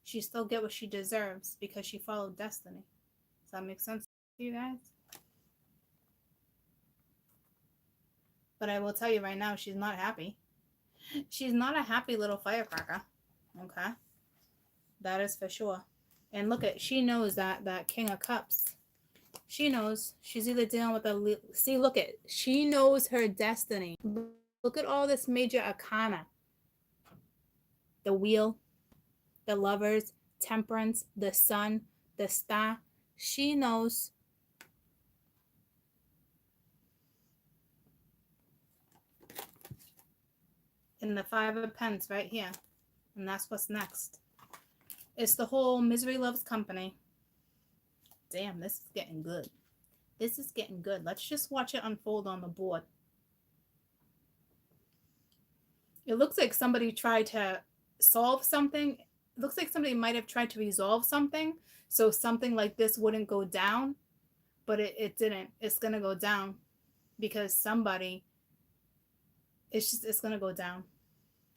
She still get what she deserves because she followed destiny. Does that make sense to you guys? But I will tell you right now, she's not happy. She's not a happy little firecracker. Okay? That is for sure. And look she knows that King of Cups. She knows she's either dealing with she knows her destiny. Look at all this major arcana. The Wheel, the Lovers, Temperance, the Sun, the Star. She knows. And the 5 of Pence right here. And that's what's next. It's the whole misery loves company. Damn, this is getting good. This is getting good. Let's just watch it unfold on the board. It looks like somebody tried to solve something. It looks like somebody might have tried to resolve something so something like this wouldn't go down, but it didn't. It's going to go down because somebody, it's going to go down.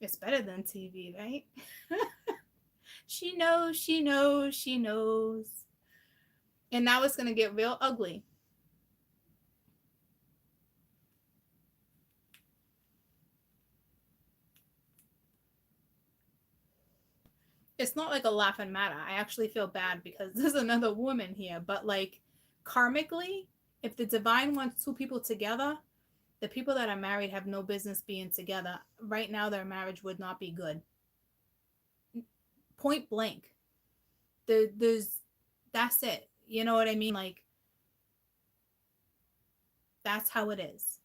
It's better than TV, right? She knows, she knows, she knows. And now it's going to get real ugly. It's not like a laughing matter. I actually feel bad because there's another woman here. But like karmically, if the divine wants two people together, the people that are married have no business being together. Right now, their marriage would not be good. Point blank. That's it. You know what I mean? Like, that's how it is.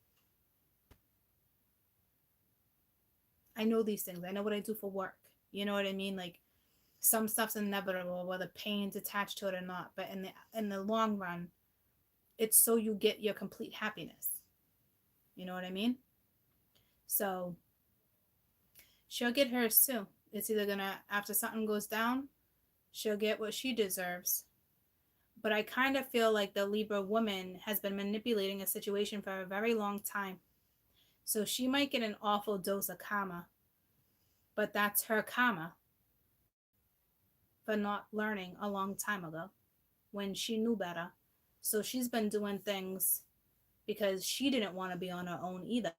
I know these things. I know what I do for work. You know what I mean? Like, some stuff's inevitable, whether pain's attached to it or not. But in the long run, it's so you get your complete happiness. You know what I mean? So she'll get hers too. It's either gonna, after something goes down, she'll get what she deserves. But I kind of feel like the Libra woman has been manipulating a situation for a very long time. So she might get an awful dose of karma. But that's her karma for not learning a long time ago when she knew better. So she's been doing things because she didn't want to be on her own either.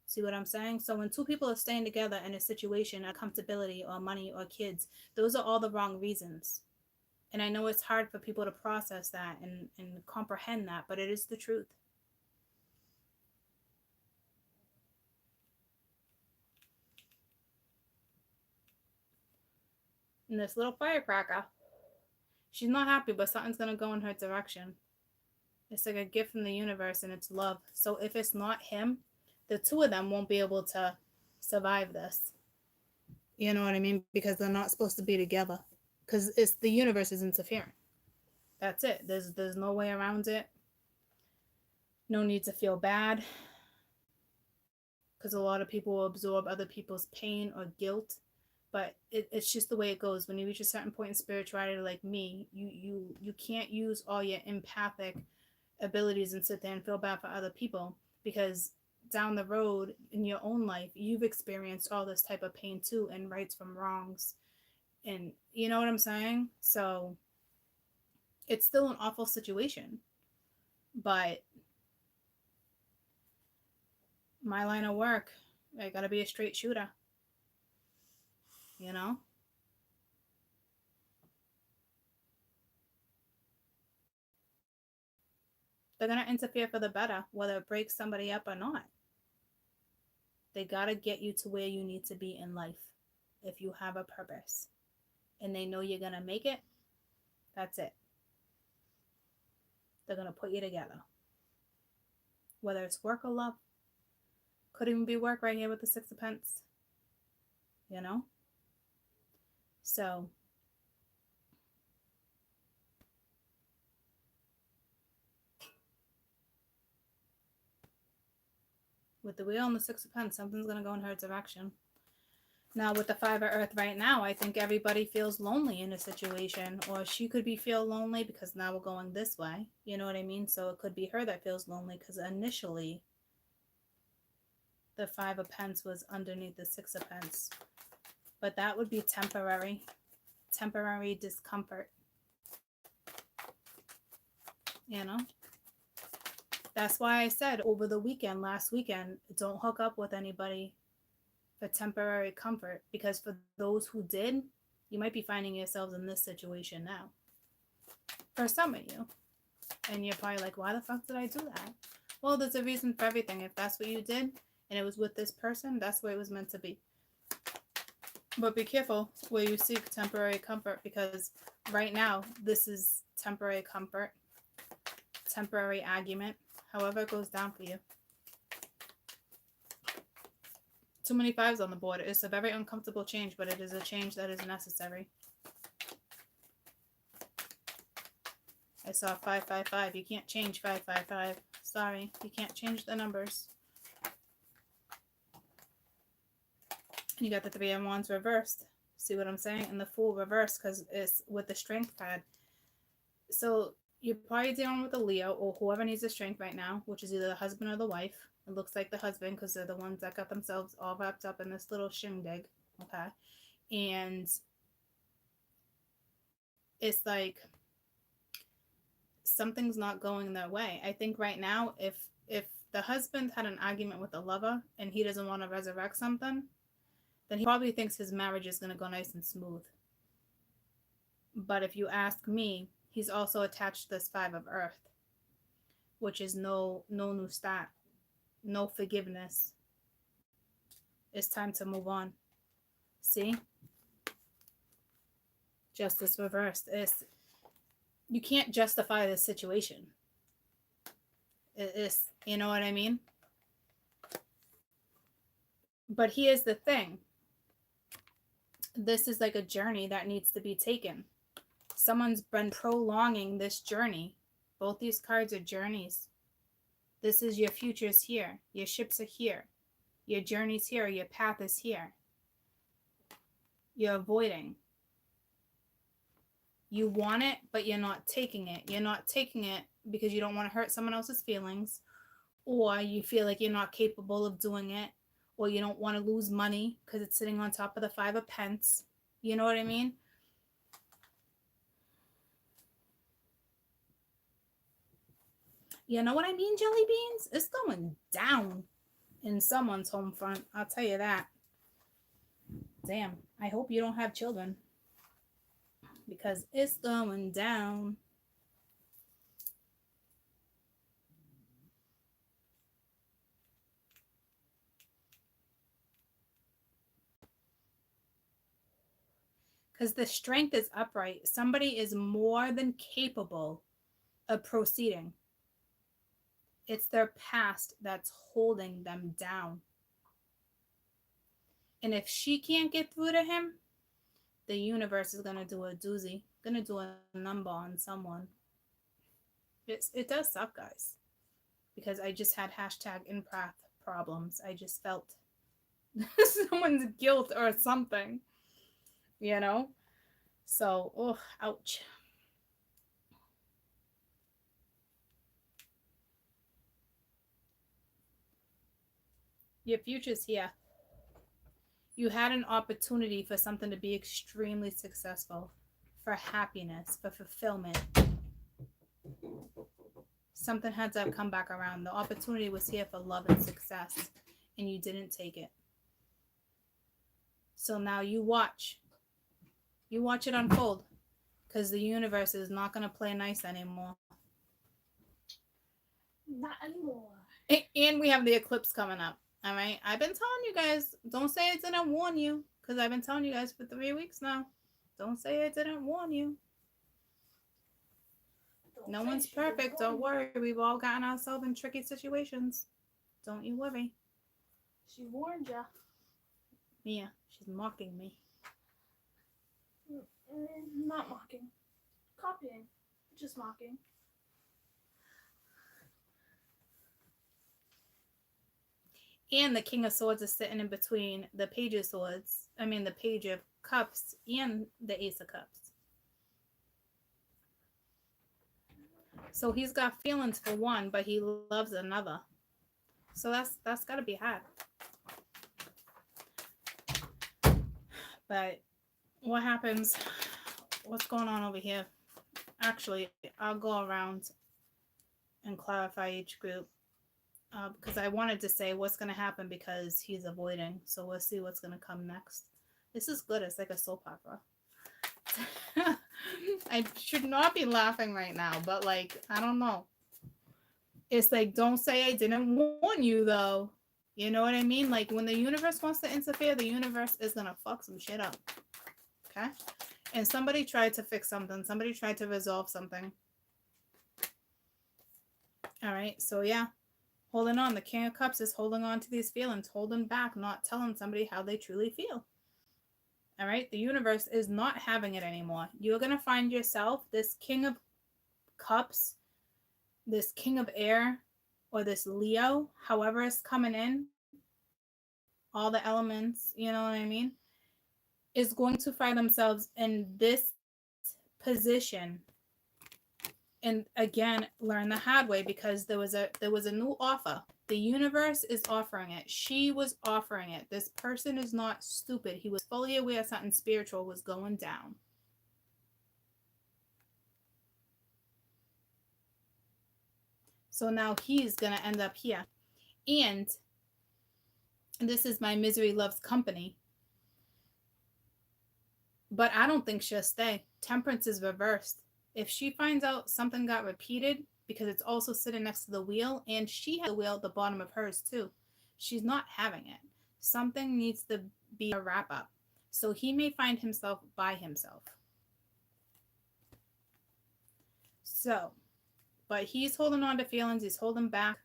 See what I'm saying? So when two people are staying together in a situation, a comfortability or money or kids, those are all the wrong reasons. And I know it's hard for people to process that and comprehend that, but it is the truth. And this little firecracker, she's not happy, but something's going to go in her direction. It's like a gift from the universe and it's love. So if it's not him, the two of them won't be able to survive this. You know what I mean? Because they're not supposed to be together. Because it's the universe is interfering. That's it. There's no way around it. No need to feel bad. Because a lot of people will absorb other people's pain or guilt. But it's just the way it goes. When you reach a certain point in spirituality like me, you can't use all your empathic abilities and sit there and feel bad for other people, because down the road in your own life, you've experienced all this type of pain too, and rights from wrongs. And you know what I'm saying? So it's still an awful situation. But my line of work, I gotta be a straight shooter, you know? They're gonna interfere for the better, whether it breaks somebody up or not. They gotta get you to where you need to be in life if you have a purpose. And they know you're gonna make it, that's it. They're gonna put you together. Whether it's work or love. Could even be work right here with the Six of Pence. You know? So with the Wheel and the Six of Pence, something's gonna go in her direction. Now with the Five of Earth right now, I think everybody feels lonely in a situation, or she could be feel lonely because now we're going this way. You know what I mean? So it could be her that feels lonely, because initially the Five of Pence was underneath the Six of Pence. But that would be temporary discomfort. You know? That's why I said over the weekend, last weekend, don't hook up with anybody for temporary comfort, because for those who did, you might be finding yourselves in this situation now. For some of you. And you're probably like, why the fuck did I do that? Well, there's a reason for everything. If that's what you did and it was with this person, that's what it was meant to be. But be careful where you seek temporary comfort, because right now this is temporary comfort, temporary argument, however it goes down for you. Too many fives on the board. It's a very uncomfortable change, but it is a change that is necessary. I saw 555. You can't change 555. Sorry, you can't change the numbers. You got the Three of Wands reversed. See what I'm saying? And the Fool reversed, because it's with the Strength card. So you're probably dealing with a Leo, or whoever needs the strength right now, which is either the husband or the wife. It looks like the husband, because they're the ones that got themselves all wrapped up in this little shindig. Okay. And it's like something's not going their way. I think right now, if the husband had an argument with the lover and he doesn't want to resurrect something, then he probably thinks his marriage is going to go nice and smooth. But if you ask me, he's also attached to this Five of Earth, which is no new start, no forgiveness. It's time to move on. See? Justice reversed. You can't justify this situation. It's, you know what I mean? But here's the thing. This is like a journey that needs to be taken. Someone's been prolonging this journey. Both these cards are journeys. This is your future's here. Your ships are here. Your journey's here. Your path is here. You're avoiding. You want it, but you're not taking it. You're not taking it because you don't want to hurt someone else's feelings, or you feel like you're not capable of doing it, or you don't want to lose money because it's sitting on top of the Five of Pence. You know what I mean? You know what I mean, jelly beans? It's going down in someone's home front. I'll tell you that. Damn. I hope you don't have children, because it's going down. Because the strength is upright. Somebody is more than capable of proceeding. It's their past that's holding them down. And if she can't get through to him, the universe is going to do a doozy. Going to do a number on someone. It does suck, guys. Because I just had hashtag empath problems. I just felt someone's guilt or something. You know? So, oh, ouch. Your future's here. You had an opportunity for something to be extremely successful, for happiness, for fulfillment. Something had to come back around. The opportunity was here for love and success, and you didn't take it. So now you watch. You watch it unfold, because the universe is not going to play nice anymore. Not anymore. And we have the eclipse coming up. All right. I've been telling you guys, don't say I didn't warn you, because I've been telling you guys for 3 weeks now. Don't say I didn't warn you. No one's perfect. Don't worry. We've all gotten ourselves in tricky situations. Don't you worry. She warned ya. Mia, she's mocking me. Not mocking. Copying. Just mocking. And the King of Swords is sitting in between the Page of Swords. I mean, the Page of Cups and the Ace of Cups. So he's got feelings for one, but he loves another. So that's got to be hard. But what happens? What's going on over here? Actually, I'll go around and clarify each group. Because I wanted to say what's going to happen because he's avoiding. So we'll see what's going to come next. This is good. It's like a soap opera. I should not be laughing right now, but like, I don't know. It's like, don't say I didn't warn you, though. You know what I mean? Like, when the universe wants to interfere, the universe is going to fuck some shit up. Okay? And somebody tried to fix something. Somebody tried to resolve something. All right. So, yeah. Holding on. The King of Cups is holding on to these feelings, holding back, not telling somebody how they truly feel. All right? The universe is not having it anymore. You're going to find yourself, this King of Cups, this King of Air, or this Leo, however it's coming in, all the elements, you know what I mean, is going to find themselves in this position. And again, learn the hard way, because there was a new offer. The universe is offering it. She was offering it. This person is not stupid. He was fully aware something spiritual was going down. So now he's going to end up here. And this is my misery loves company. But I don't think she'll stay. Temperance is reversed. If she finds out something got repeated, because it's also sitting next to the wheel, and she has the wheel at the bottom of hers too, she's not having it. Something needs to be a wrap up. So he may find himself by himself. So, but he's holding on to feelings. He's holding back.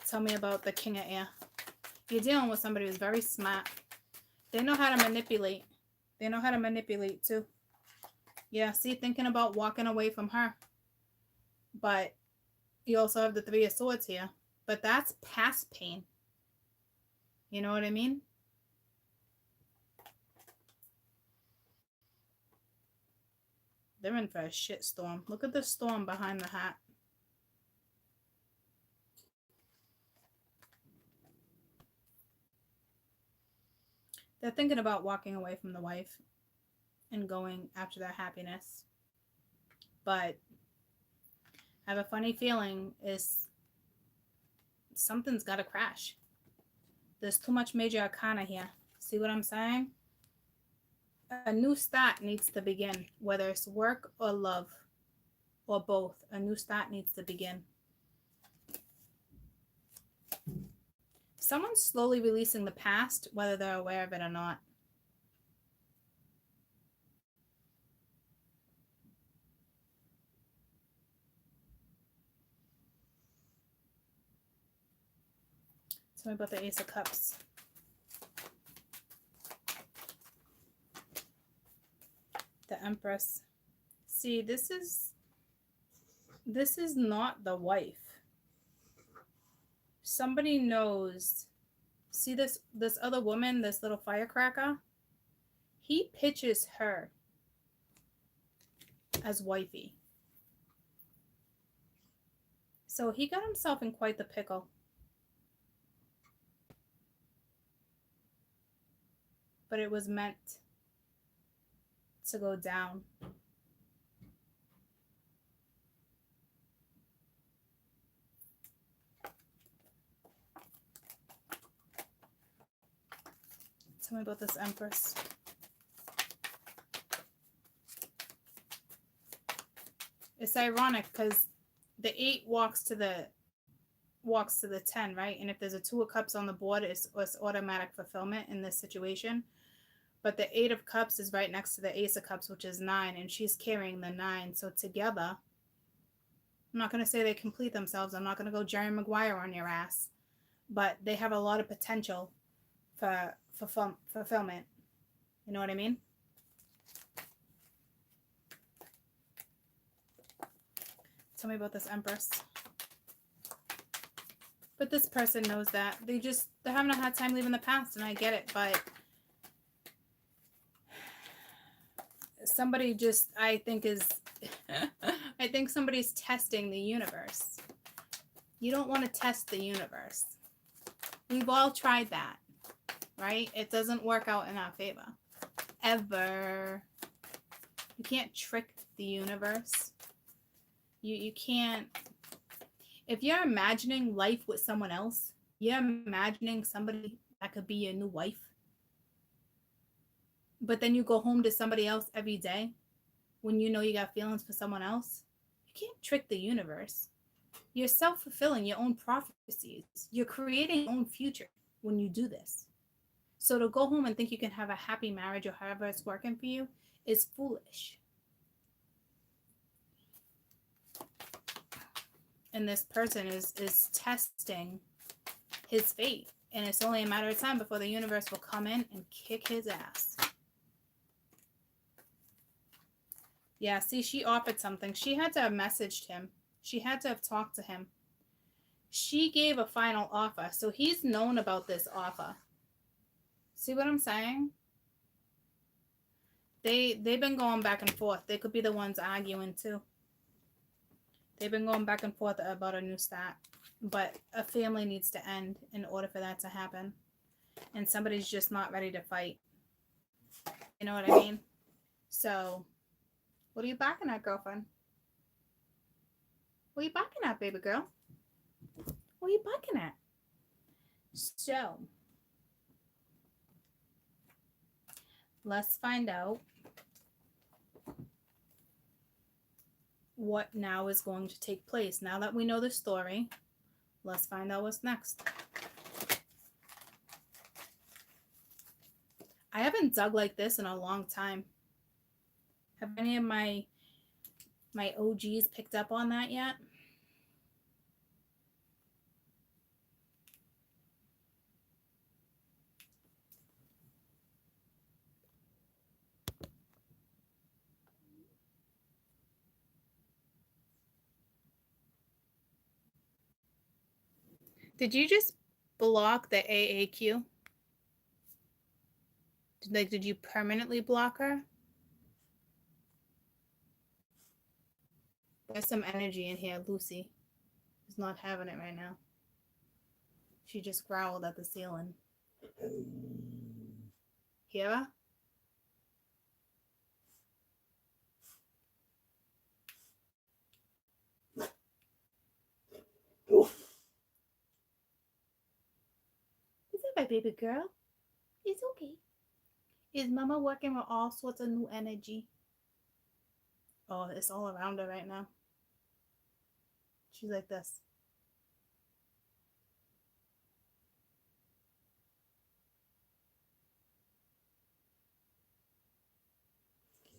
Tell me about the King of Air. You're dealing with somebody who's very smart. They know how to manipulate. They know how to manipulate too. Yeah, see, thinking about walking away from her. But you also have the Three of Swords here. But that's past pain. You know what I mean? They're in for a shit storm. Look at the storm behind the hat. They're thinking about walking away from the wife and going after their happiness. But I have a funny feeling is something's got to crash. There's too much major arcana here. See what I'm saying? A new start needs to begin, whether it's work or love or both. A new start needs to begin. Someone's slowly releasing the past, whether they're aware of it or not. Tell me about the Ace of Cups. The Empress. See, this is not the wife. Somebody knows. See this other woman, this little firecracker? He pitches her as wifey. So he got himself in quite the pickle. but it was meant to go down. Tell me about this Empress. It's ironic because the 8 walks to the 10, right? And if there's a 2 of Cups on the board, it's automatic fulfillment in this situation. But the 8 of Cups is right next to the Ace of Cups, which is 9, and she's carrying the 9. So together, I'm not going to say they complete themselves. I'm not going to go Jerry Maguire on your ass. But they have a lot of potential for fulfillment. You know what I mean? Tell me about this Empress. But this person knows that. They're having a hard time leaving the past, and I get it, but somebody just, I think somebody's testing the universe. You don't want to test the universe. We've all tried that, right? It doesn't work out in our favor. Ever. You can't trick the universe. You can't. If you're imagining life with someone else, you're imagining somebody that could be your new wife, but then you go home to somebody else every day when you know you got feelings for someone else, you can't trick the universe. You're self-fulfilling your own prophecies. You're creating your own future when you do this. So to go home and think you can have a happy marriage or however it's working for you is foolish. And this person is testing his fate. And it's only a matter of time before the universe will come in and kick his ass. Yeah, see, she offered something. She had to have messaged him. She had to have talked to him. She gave a final offer. So he's known about this offer. See what I'm saying? They've been going back and forth. They could be the ones arguing too. They've been going back and forth about a new start. But a family needs to end in order for that to happen. And somebody's just not ready to fight. You know what I mean? So, what are you barking at, girlfriend? What are you barking at, baby girl? What are you barking at? So, let's find out what now is going to take place. Now that we know the story, let's find out what's next. I haven't dug like this in a long time. Have any of my OGs picked up on that yet? Did you just block the AAQ? Did you permanently block her? There's some energy in here. Lucy is not having it right now. She just growled at the ceiling. Hear her? Is that my baby girl? It's okay. Is Mama working with all sorts of new energy? Oh, it's all around her right now. She's like this.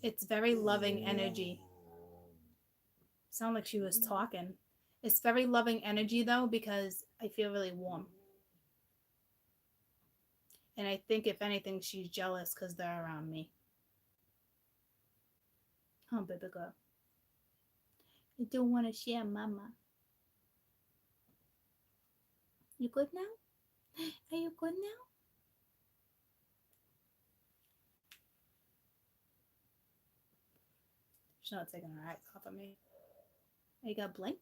It's very loving energy. Sound like she was talking. It's very loving energy though, because I feel really warm. And I think if anything, she's jealous because they're around me. Oh, baby girl. You don't want to share Mama. You good now? Are you good now? She's not taking her eyes off of me. Are you gonna blink?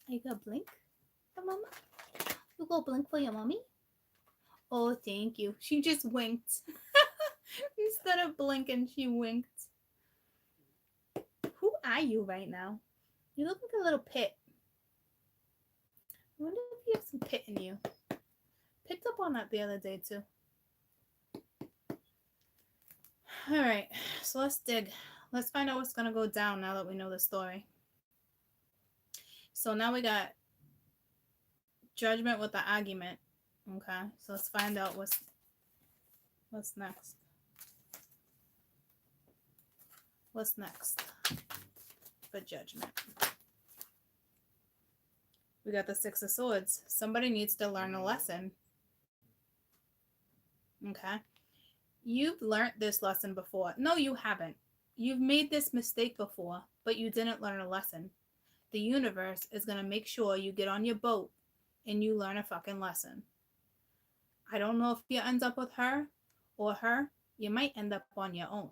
Are you gonna blink for Mama? You go blink for your mommy? Oh, thank you. She just winked. Instead of blinking, she winked. Who are you right now? You look like a little pit. I wonder if you have some pit in you. Picked up on that the other day too. Alright, so let's dig. Let's find out what's gonna go down now that we know the story. So now we got judgment with the argument. Okay, so let's find out what's next. What's next for judgment? We got the Six of Swords. Somebody needs to learn a lesson. Okay. You've learned this lesson before. No, you haven't. You've made this mistake before, but you didn't learn a lesson. The universe is going to make sure you get on your boat and you learn a fucking lesson. I don't know if you end up with her or her. You might end up on your own.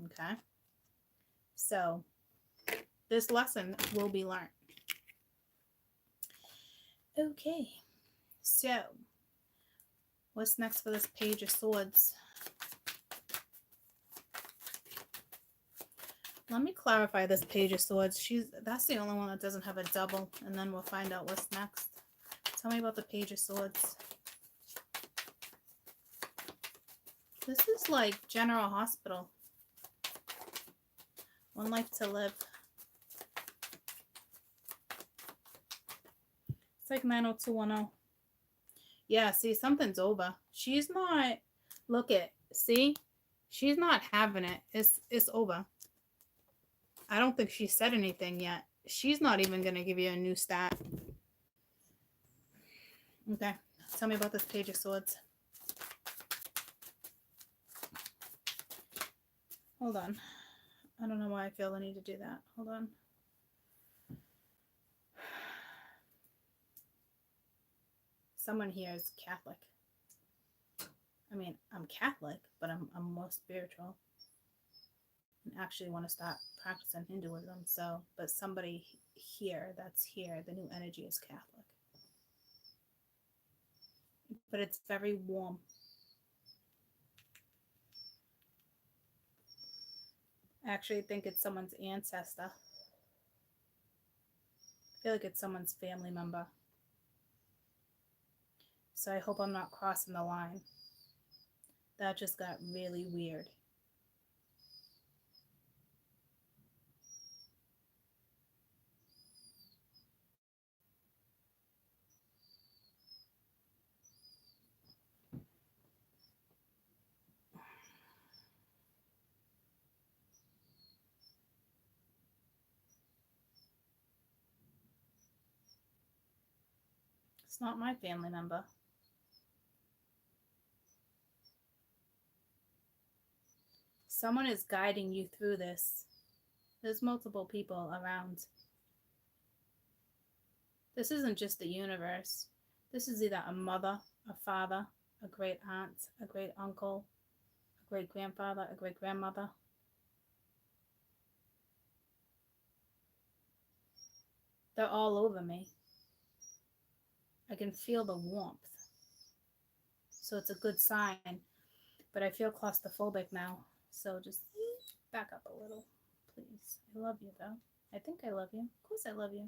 Okay. So, this lesson will be learned. Okay. So, what's next for this Page of Swords? Let me clarify this Page of Swords. That's the only one that doesn't have a double, and then we'll find out what's next. Tell me about the Page of Swords. This is like General Hospital. One life to live. It's like 90210. Yeah, see, something's over. She's not, look it, see? She's not having it. It's over. I don't think she said anything yet. She's not even going to give you a new stat. Okay, tell me about this Page of Swords. Hold on. I don't know why I feel the need to do that. Hold on. Someone here is Catholic. I mean, I'm Catholic, but I'm more spiritual. And actually want to start practicing Hinduism. So, but somebody that's here, the new energy is Catholic. But it's very warm. I actually think it's someone's ancestor. I feel like it's someone's family member. So I hope I'm not crossing the line. That just got really weird. It's not my family member. Someone is guiding you through this. There's multiple people around. This isn't just the universe. This is either a mother, a father, a great aunt, a great uncle, a great grandfather, a great grandmother. They're all over me. I can feel the warmth. So it's a good sign. But I feel claustrophobic now. So just back up a little, please. I love you, though. I think I love you. Of course I love you.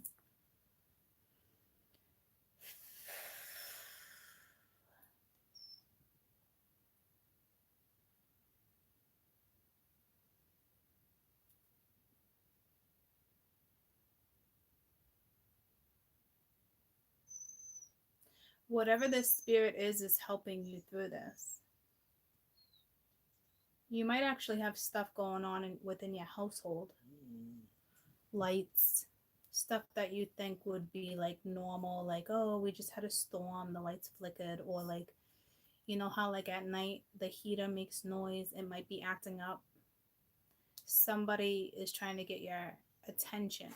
Whatever this spirit is helping you through this. You might actually have stuff going on within your household. Lights, stuff that you think would be like normal, like, oh, we just had a storm, the lights flickered, or like, you know how like at night the heater makes noise, it might be acting up. Somebody is trying to get your attention.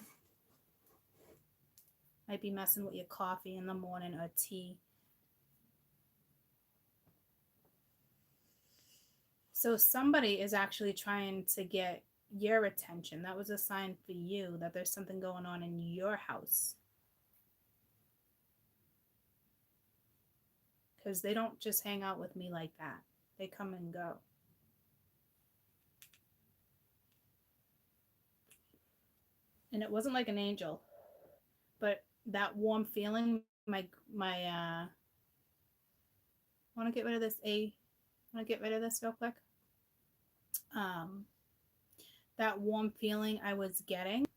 Might be messing with your coffee in the morning or tea. So somebody is actually trying to get your attention. That was a sign for you that there's something going on in your house. Because they don't just hang out with me like that. They come and go. And it wasn't like an angel, but that warm feeling, I want to get rid of this real quick. That warm feeling I was getting,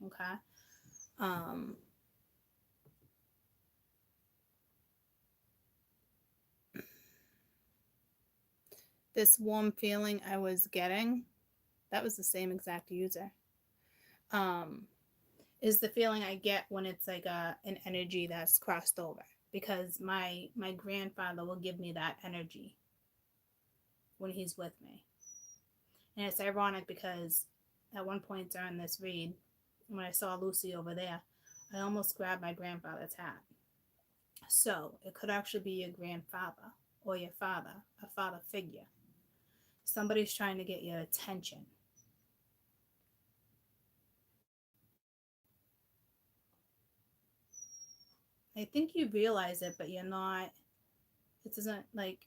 okay. This warm feeling I was getting, that was the same exact user. Is the feeling I get when it's like an energy that's crossed over, because my grandfather will give me that energy when he's with me. And it's ironic because at one point during this read, when I saw Lucy over there, I almost grabbed my grandfather's hat. So it could actually be your grandfather or your father, a father figure. Somebody's trying to get your attention. I think you realize it, but you're not. It doesn't like.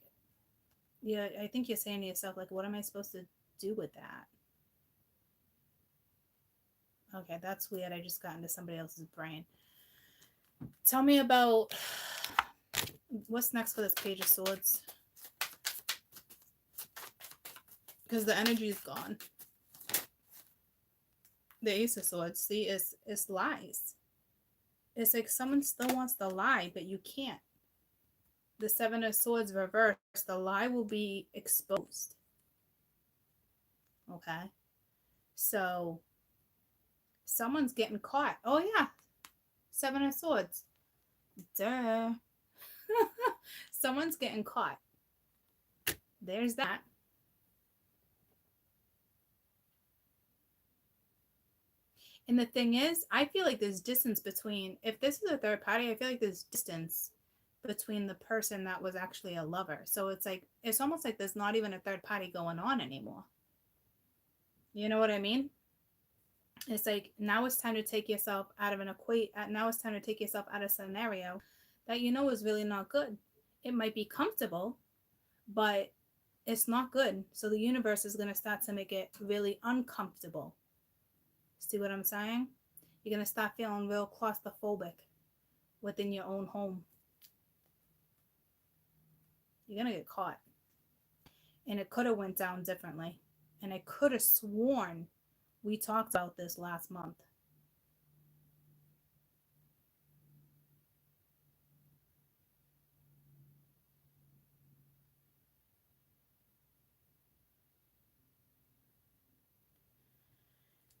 Yeah, I think you're saying to yourself, like, what am I supposed to do with that? Okay, that's weird. I just got into somebody else's brain. Tell me about what's next for this Page of Swords. Because the energy is gone. The Ace of Swords, see, it's lies. It's like someone still wants to lie, but you can't. The Seven of Swords reversed, the lie will be exposed. Okay? So, someone's getting caught. Oh, yeah. Seven of Swords. Duh. Someone's getting caught. There's that. And the thing is, I feel like there's distance between, if this is a third party, I feel like there's distance between the person that was actually a lover. So it's like, it's almost like there's not even a third party going on anymore. You know what I mean? It's like, now it's time to take yourself out of now it's time to take yourself out of a scenario that you know is really not good. It might be comfortable, but it's not good. So the universe is going to start to make it really uncomfortable. See what I'm saying? You're going to start feeling real claustrophobic within your own home. You're going to get caught. And it could have went down differently. And I could have sworn we talked about this last month.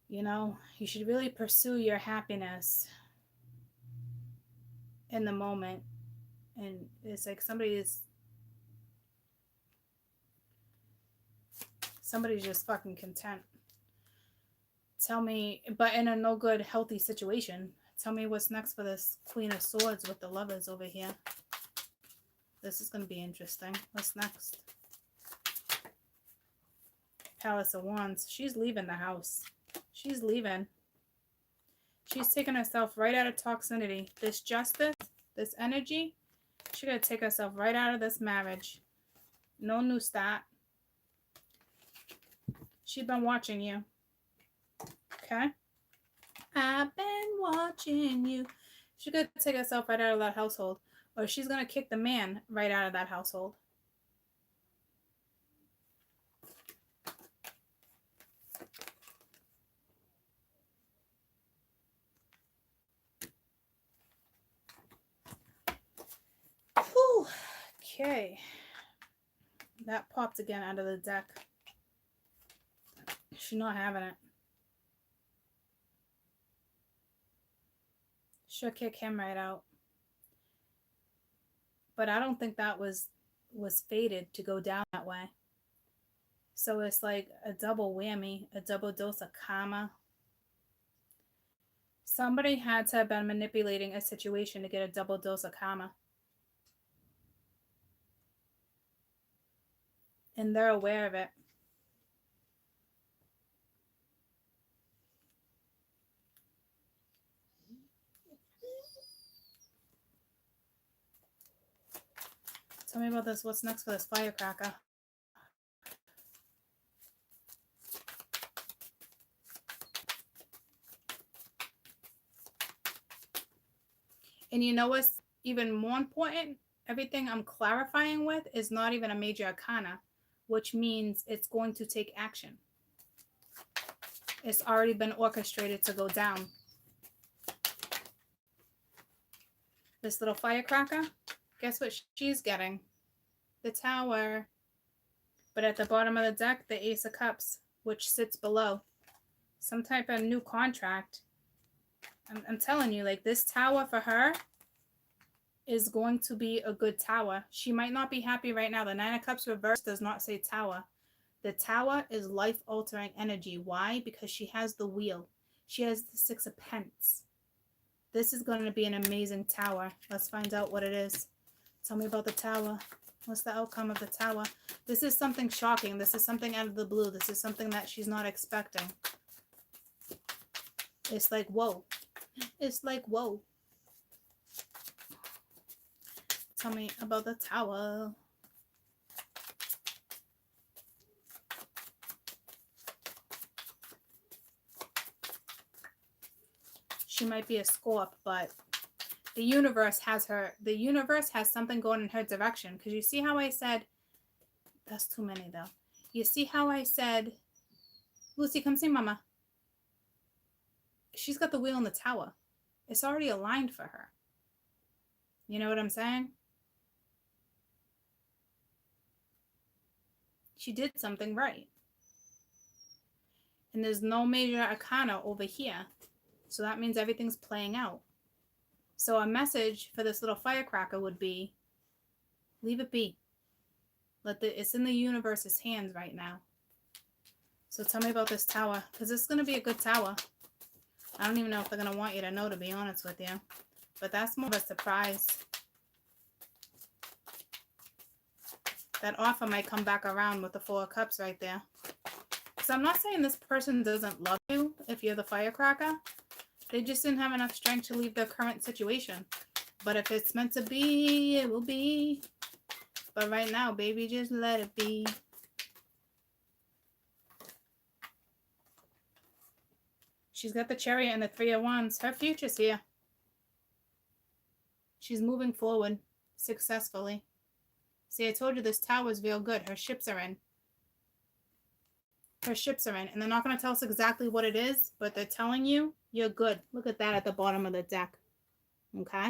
You know, you should really pursue your happiness in the moment. And it's like somebody's just fucking content. Tell me, but in a no good, healthy situation. Tell me what's next for this Queen of Swords with the lovers over here. This is going to be interesting. What's next? Palace of Wands. She's leaving the house. She's leaving. She's taking herself right out of toxicity. This justice, this energy, she's going to take herself right out of this marriage. No new start. She's been watching you. Okay? I've been watching you. She's going to take herself right out of that household. Or she's going to kick the man right out of that household. Whew. Okay. That popped again out of the deck. She's not having it. She'll kick him right out. But I don't think that was fated to go down that way. So it's like a double whammy, a double dose of karma. Somebody had to have been manipulating a situation to get a double dose of karma. And they're aware of it. Tell me about this. What's next for this firecracker? And you know what's even more important? Everything I'm clarifying with is not even a major arcana, which means it's going to take action. It's already been orchestrated to go down. This little firecracker, guess what she's getting? The Tower. But at the bottom of the deck, the Ace of Cups, which sits below. Some type of new contract. I'm telling you, like, this Tower for her is going to be a good Tower. She might not be happy right now. The Nine of Cups reversed does not say Tower. The Tower is life-altering energy. Why? Because she has the Wheel. She has the Six of Pence. This is going to be an amazing Tower. Let's find out what it is. Tell me about the Tower. What's the outcome of the Tower? This is something shocking. This is something out of the blue. This is something that she's not expecting. It's like, whoa. It's like, whoa. Tell me about the Tower. She might be a Scorp, but the universe has her. The universe has something going in her direction. Because you see how I said, that's too many though. You see how I said, Lucy, come see Mama. She's got the Wheel in the Tower. It's already aligned for her. You know what I'm saying? She did something right. And there's no major arcana over here. So that means everything's playing out. So a message for this little firecracker would be, leave it be. It's in the universe's hands right now. So tell me about this Tower. Because it's going to be a good Tower. I don't even know if they're going to want you to know, to be honest with you. But that's more of a surprise. That offer might come back around with the Four of Cups right there. So I'm not saying this person doesn't love you if you're the firecracker. They just didn't have enough strength to leave their current situation. But if it's meant to be, it will be. But right now, baby, just let it be. She's got the Chariot and the Three of Wands. Her future's here. She's moving forward successfully. See, I told you this Tower's real good. Her ships are in. Her ships are in. And they're not going to tell us exactly what it is, but they're telling you you're good. Look at that at the bottom of the deck. Okay?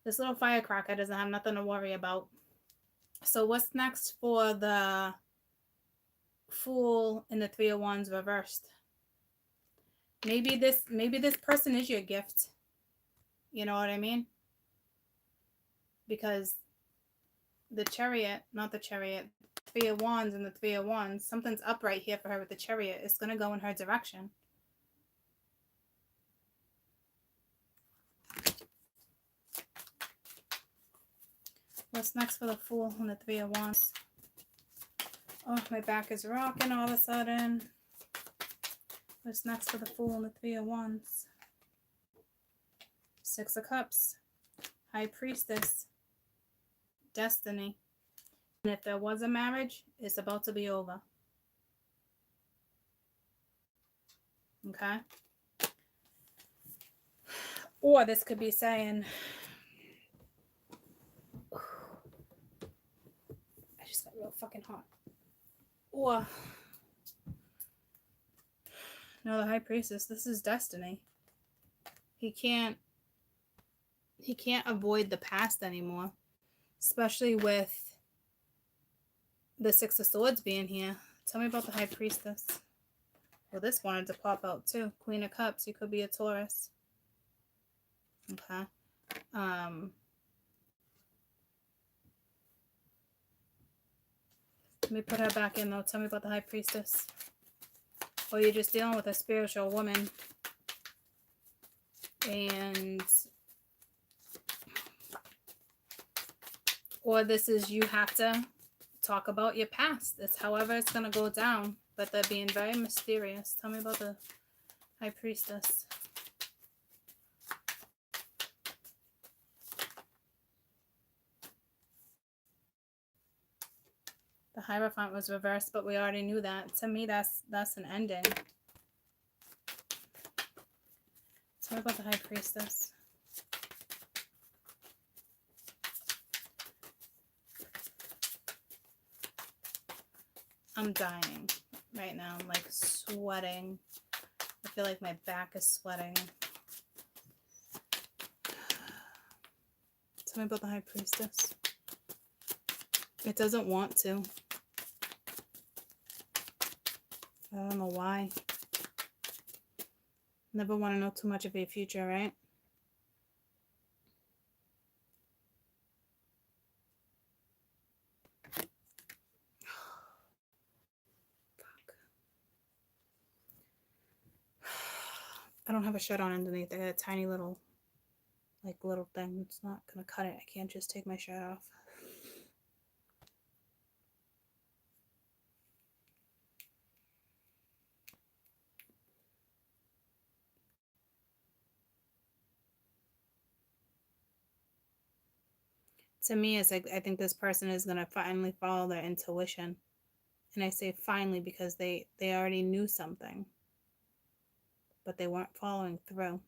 This little firecracker doesn't have nothing to worry about. So what's next for the Fool and the Three of Wands reversed? Maybe this person is your gift. You know what I mean? Because the Chariot, not the Chariot, Three of Wands and the Three of Wands, something's up right here for her with the Chariot. It's going to go in her direction. What's next for the Fool and the Three of Wands? Oh, my back is rocking all of a sudden. What's next for the Fool and the Three of Wands? Six of Cups. High Priestess. Destiny. And if there was a marriage, it's about to be over. Okay? Or this could be saying, I just got real fucking hot. Or, no, the High Priestess, this is destiny. He can't avoid the past anymore. Especially with the Six of Swords being here. Tell me about the High Priestess. Well, this wanted to pop out too. Queen of Cups. You could be a Taurus. Okay. Let me put her back in though. Tell me about the High Priestess. Or you're just dealing with a spiritual woman. And or this is you have to talk about your past. It's however it's going to go down. But they're being very mysterious. Tell me about the High Priestess. Hierophant was reversed, but we already knew that. To me, that's an ending. Tell me about the High Priestess. I'm dying right now. I'm like sweating. I feel like my back is sweating. Tell me about the High Priestess. It doesn't want to. I don't know why. Never want to know too much of your future, right? I don't have a shirt on underneath. I got a tiny little, little thing. It's not going to cut it. I can't just take my shirt off. To me, it's like I think this person is going to finally follow their intuition. And I say finally because they already knew something, but they weren't following through.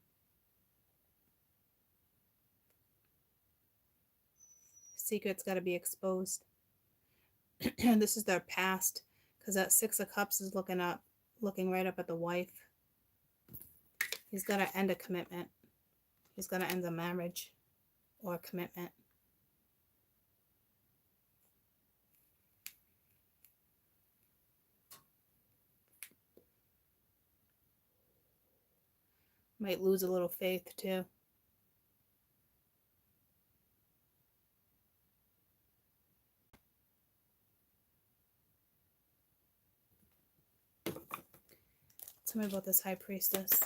Secret's got to be exposed. This is their past, because that Six of Cups is looking right up at the wife. He's got to end a commitment. He's got to end a marriage or a commitment. Might lose a little faith too. Tell me about this High Priestess.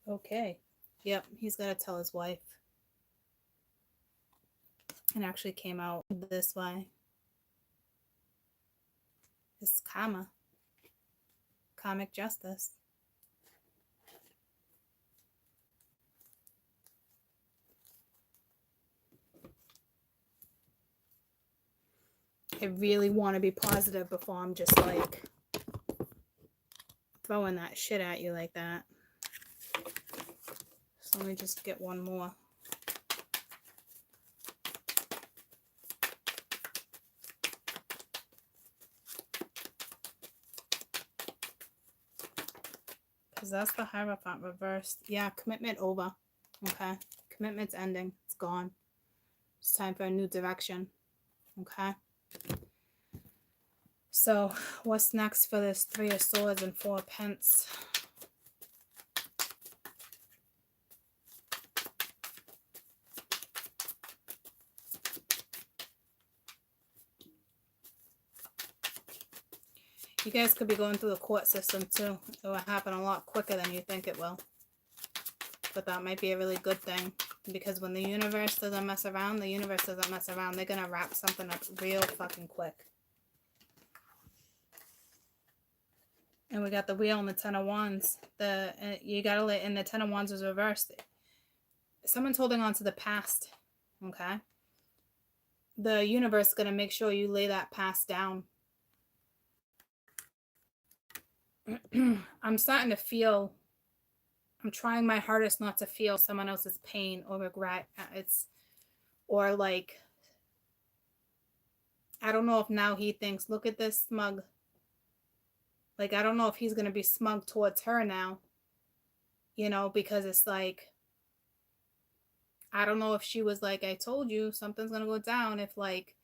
Okay. Yep, he's got to tell his wife. It actually came out this way. It's karma. Karmic justice. I really want to be positive before I'm just like throwing that shit at you like that. So let me just get one more. Because that's the Hierophant reversed. Yeah, commitment over. Okay. Commitment's ending. It's gone. It's time for a new direction. Okay. So what's next for this Three of Swords and Four of Pence? You guys could be going through the court system too. It will happen a lot quicker than you think it will. But that might be a really good thing. Because when the universe doesn't mess around, the universe doesn't mess around. They're going to wrap something up real fucking quick. And we got the Wheel and the Ten of Wands. You got to let, and the Ten of Wands is reversed. Someone's holding on to the past. Okay? The universe is going to make sure you lay that past down. I'm starting to feel, I'm trying my hardest not to feel someone else's pain or regret. Or like, I don't know if now he thinks, look at this smug. Like, I don't know if he's going to be smug towards her now. You know, because it's like, I don't know if she was like, I told you something's going to go down if like,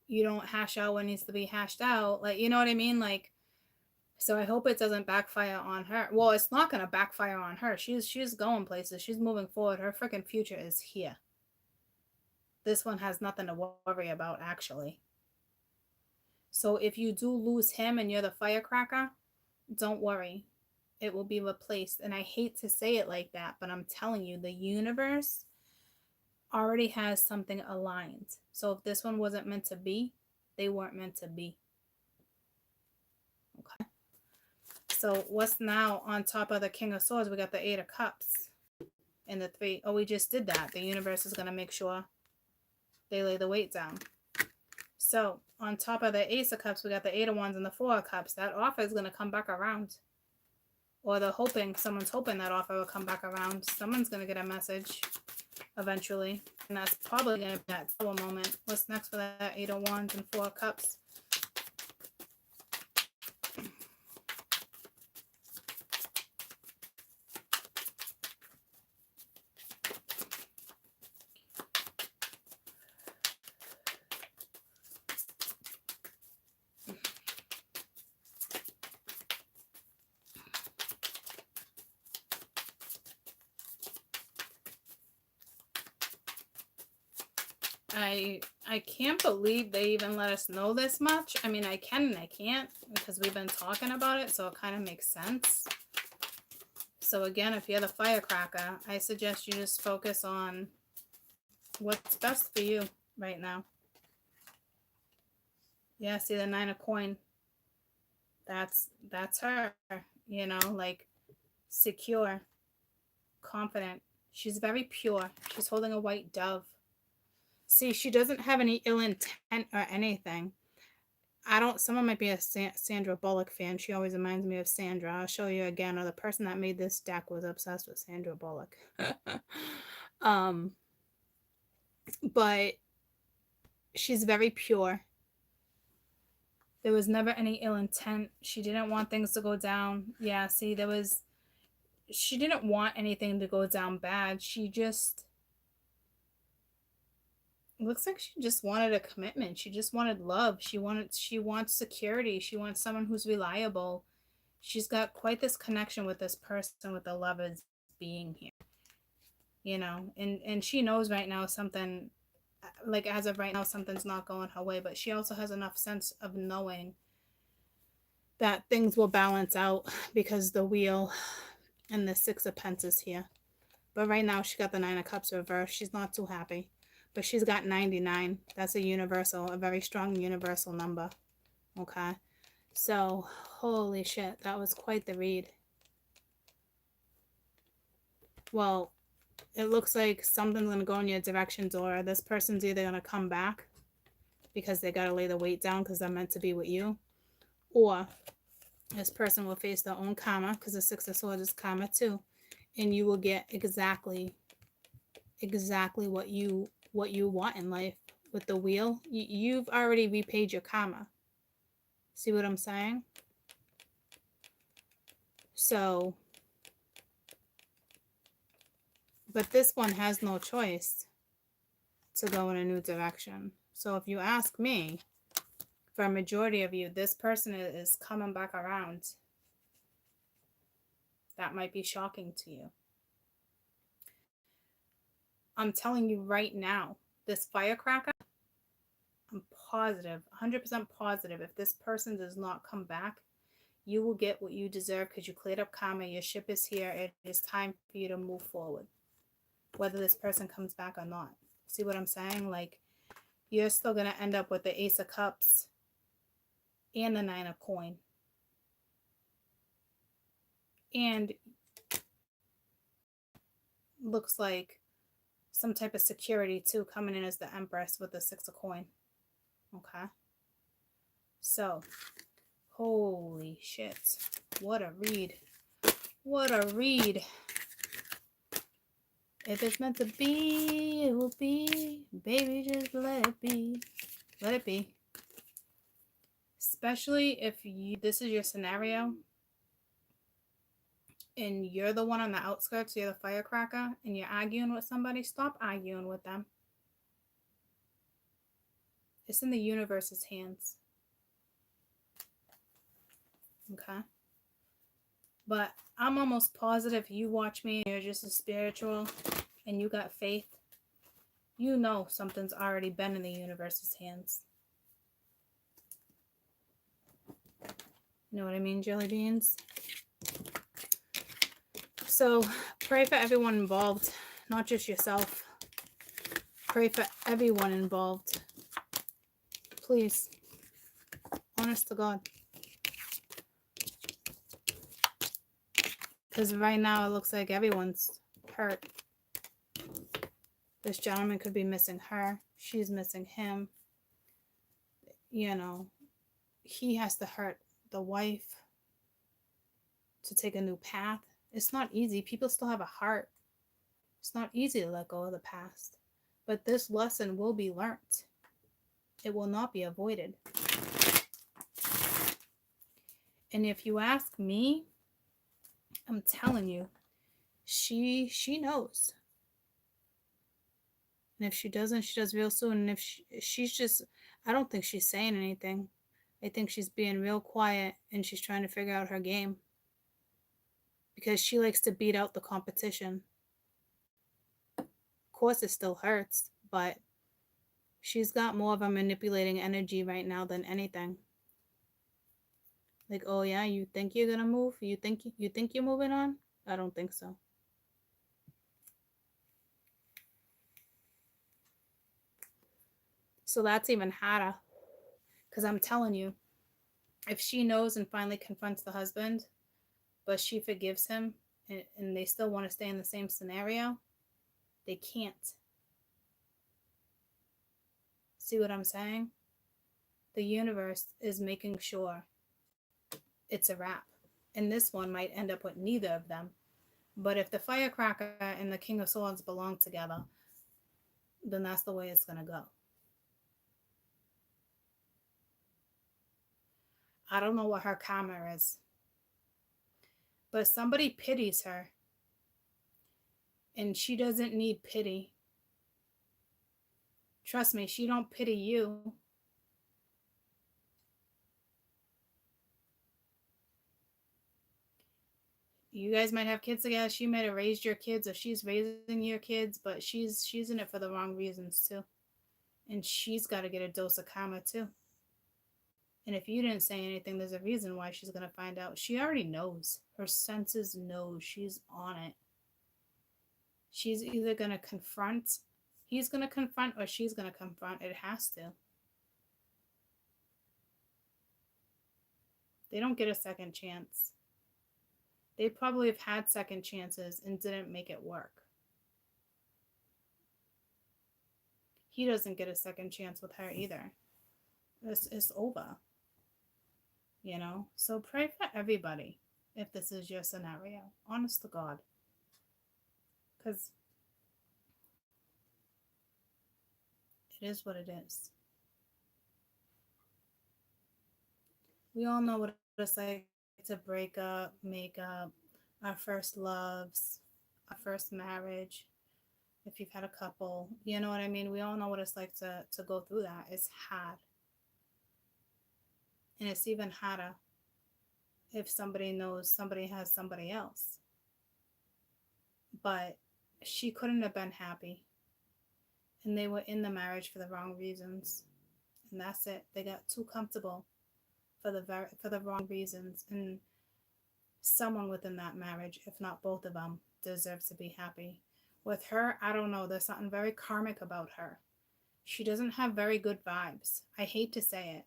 you don't hash out what needs to be hashed out. Like, you know what I mean? Like, so I hope it doesn't backfire on her. Well, it's not going to backfire on her. She's going places. She's moving forward. Her freaking future is here. This one has nothing to worry about, actually. So if you do lose him and you're the firecracker, don't worry. It will be replaced. And I hate to say it like that, but I'm telling you, the universe already has something aligned. So if this one wasn't meant to be, they weren't meant to be. Okay. So what's now on top of the King of Swords? We got the Eight of Cups and the Three. Oh, we just did that. The universe is going to make sure they lay the weight down. So on top of the Ace of Cups, we got the Eight of Wands and the Four of Cups. That offer is going to come back around. Or someone's hoping that offer will come back around. Someone's going to get a message eventually. And that's probably going to be that tower moment. What's next for that Eight of Wands and Four of Cups? I can't believe they even let us know this much. I mean, I can and I can't because we've been talking about it, so it kind of makes sense. So again, if you're the firecracker, I suggest you just focus on what's best for you right now. Yeah, see the Nine of Coin. That's her, you know, like secure, confident. She's very pure. She's holding a white dove. See, she doesn't have any ill intent or anything. Someone might be a Sandra Bullock fan. She always reminds me of Sandra. I'll show you again. Or the person that made this deck was obsessed with Sandra Bullock. But she's very pure. There was never any ill intent. She didn't want things to go down. Yeah, see, she didn't want anything to go down bad. She just... looks like she just wanted a commitment. She just wanted love. She wants security. She wants someone who's reliable. She's got quite this connection with this person, with the lovers being here. You know, and she knows right now something, like as of right now, something's not going her way, but she also has enough sense of knowing that things will balance out because the Wheel and the Six of Pentacles is here. But right now she got the Nine of Cups reversed. She's not too happy. But she's got 99. That's a very strong universal number. Okay. So, holy shit. That was quite the read. Well, it looks like something's going to go in your direction, Dora. This person's either going to come back because they got to lay the weight down because they're meant to be with you. Or this person will face their own karma because the Six of Swords is karma too. And you will get exactly what you want in life. With the Wheel, you've already repaid your karma. See what I'm saying? So, but this one has no choice to go in a new direction. So if you ask me, for a majority of you, this person is coming back around. That might be shocking to you. I'm telling you right now, this firecracker, I'm positive, 100% positive, if this person does not come back, you will get what you deserve because you cleared up karma. Your ship is here. It is time for you to move forward, whether this person comes back or not. See what I'm saying? Like, you're still going to end up with the Ace of Cups and the Nine of Coin. And looks like some type of security too, coming in as the Empress with the Six of Coin. Okay. So, holy shit. What a read. What a read. If it's meant to be, it will be. Baby, just let it be. Let it be. Especially if this is your scenario and you're the one on the outskirts, you're the firecracker, and you're arguing with somebody, stop arguing with them. It's in the universe's hands. Okay? But I'm almost positive you watch me and you're just as spiritual and you got faith, you know something's already been in the universe's hands. You know what I mean, jelly beans? So pray for everyone involved, not just yourself. Pray for everyone involved. Please. Honest to God. Because right now it looks like everyone's hurt. This gentleman could be missing her. She's missing him. you know, he has to hurt the wife to take a new path. It's not easy. People still have a heart. It's not easy to let go of the past. But this lesson will be learnt. It will not be avoided. And if you ask me, I'm telling you, she knows. And if she doesn't, she does real soon. And if she's just, I don't think she's saying anything. I think she's being real quiet and she's trying to figure out her game. Because she likes to beat out the competition. Of course, it still hurts, but she's got more of a manipulating energy right now than anything. Like, oh yeah, you think you're gonna move? You think you're moving on? I don't think so. So that's even harder. Because I'm telling you, if she knows and finally confronts the husband, but she forgives him and they still want to stay in the same scenario, they can't. See what I'm saying? The universe is making sure it's a wrap. And this one might end up with neither of them. But if the firecracker and the King of Swords belong together, then that's the way it's going to go. I don't know what her karma is. But somebody pities her. And she doesn't need pity. Trust me, she don't pity you. You guys might have kids together. She might have raised your kids, or she's raising your kids, but she's in it for the wrong reasons too. And she's got to get a dose of karma too. And if you didn't say anything, there's a reason why she's going to find out. She already knows. Her senses know. She's on it. She's either going to confront, he's going to confront, or she's going to confront. It has to. They don't get a second chance. They probably have had second chances and didn't make it work. He doesn't get a second chance with her either. It's over. You know? So pray for everybody if this is your scenario. Honest to God. Because it is what it is. We all know what it's like to break up, make up, our first loves, our first marriage. If you've had a couple, you know what I mean? We all know what it's like to go through that. It's hard. And it's even harder if somebody knows somebody has somebody else. But she couldn't have been happy. And they were in the marriage for the wrong reasons. And that's it. They got too comfortable for the wrong reasons. And someone within that marriage, if not both of them, deserves to be happy. With her, I don't know. There's something very karmic about her. She doesn't have very good vibes. I hate to say it,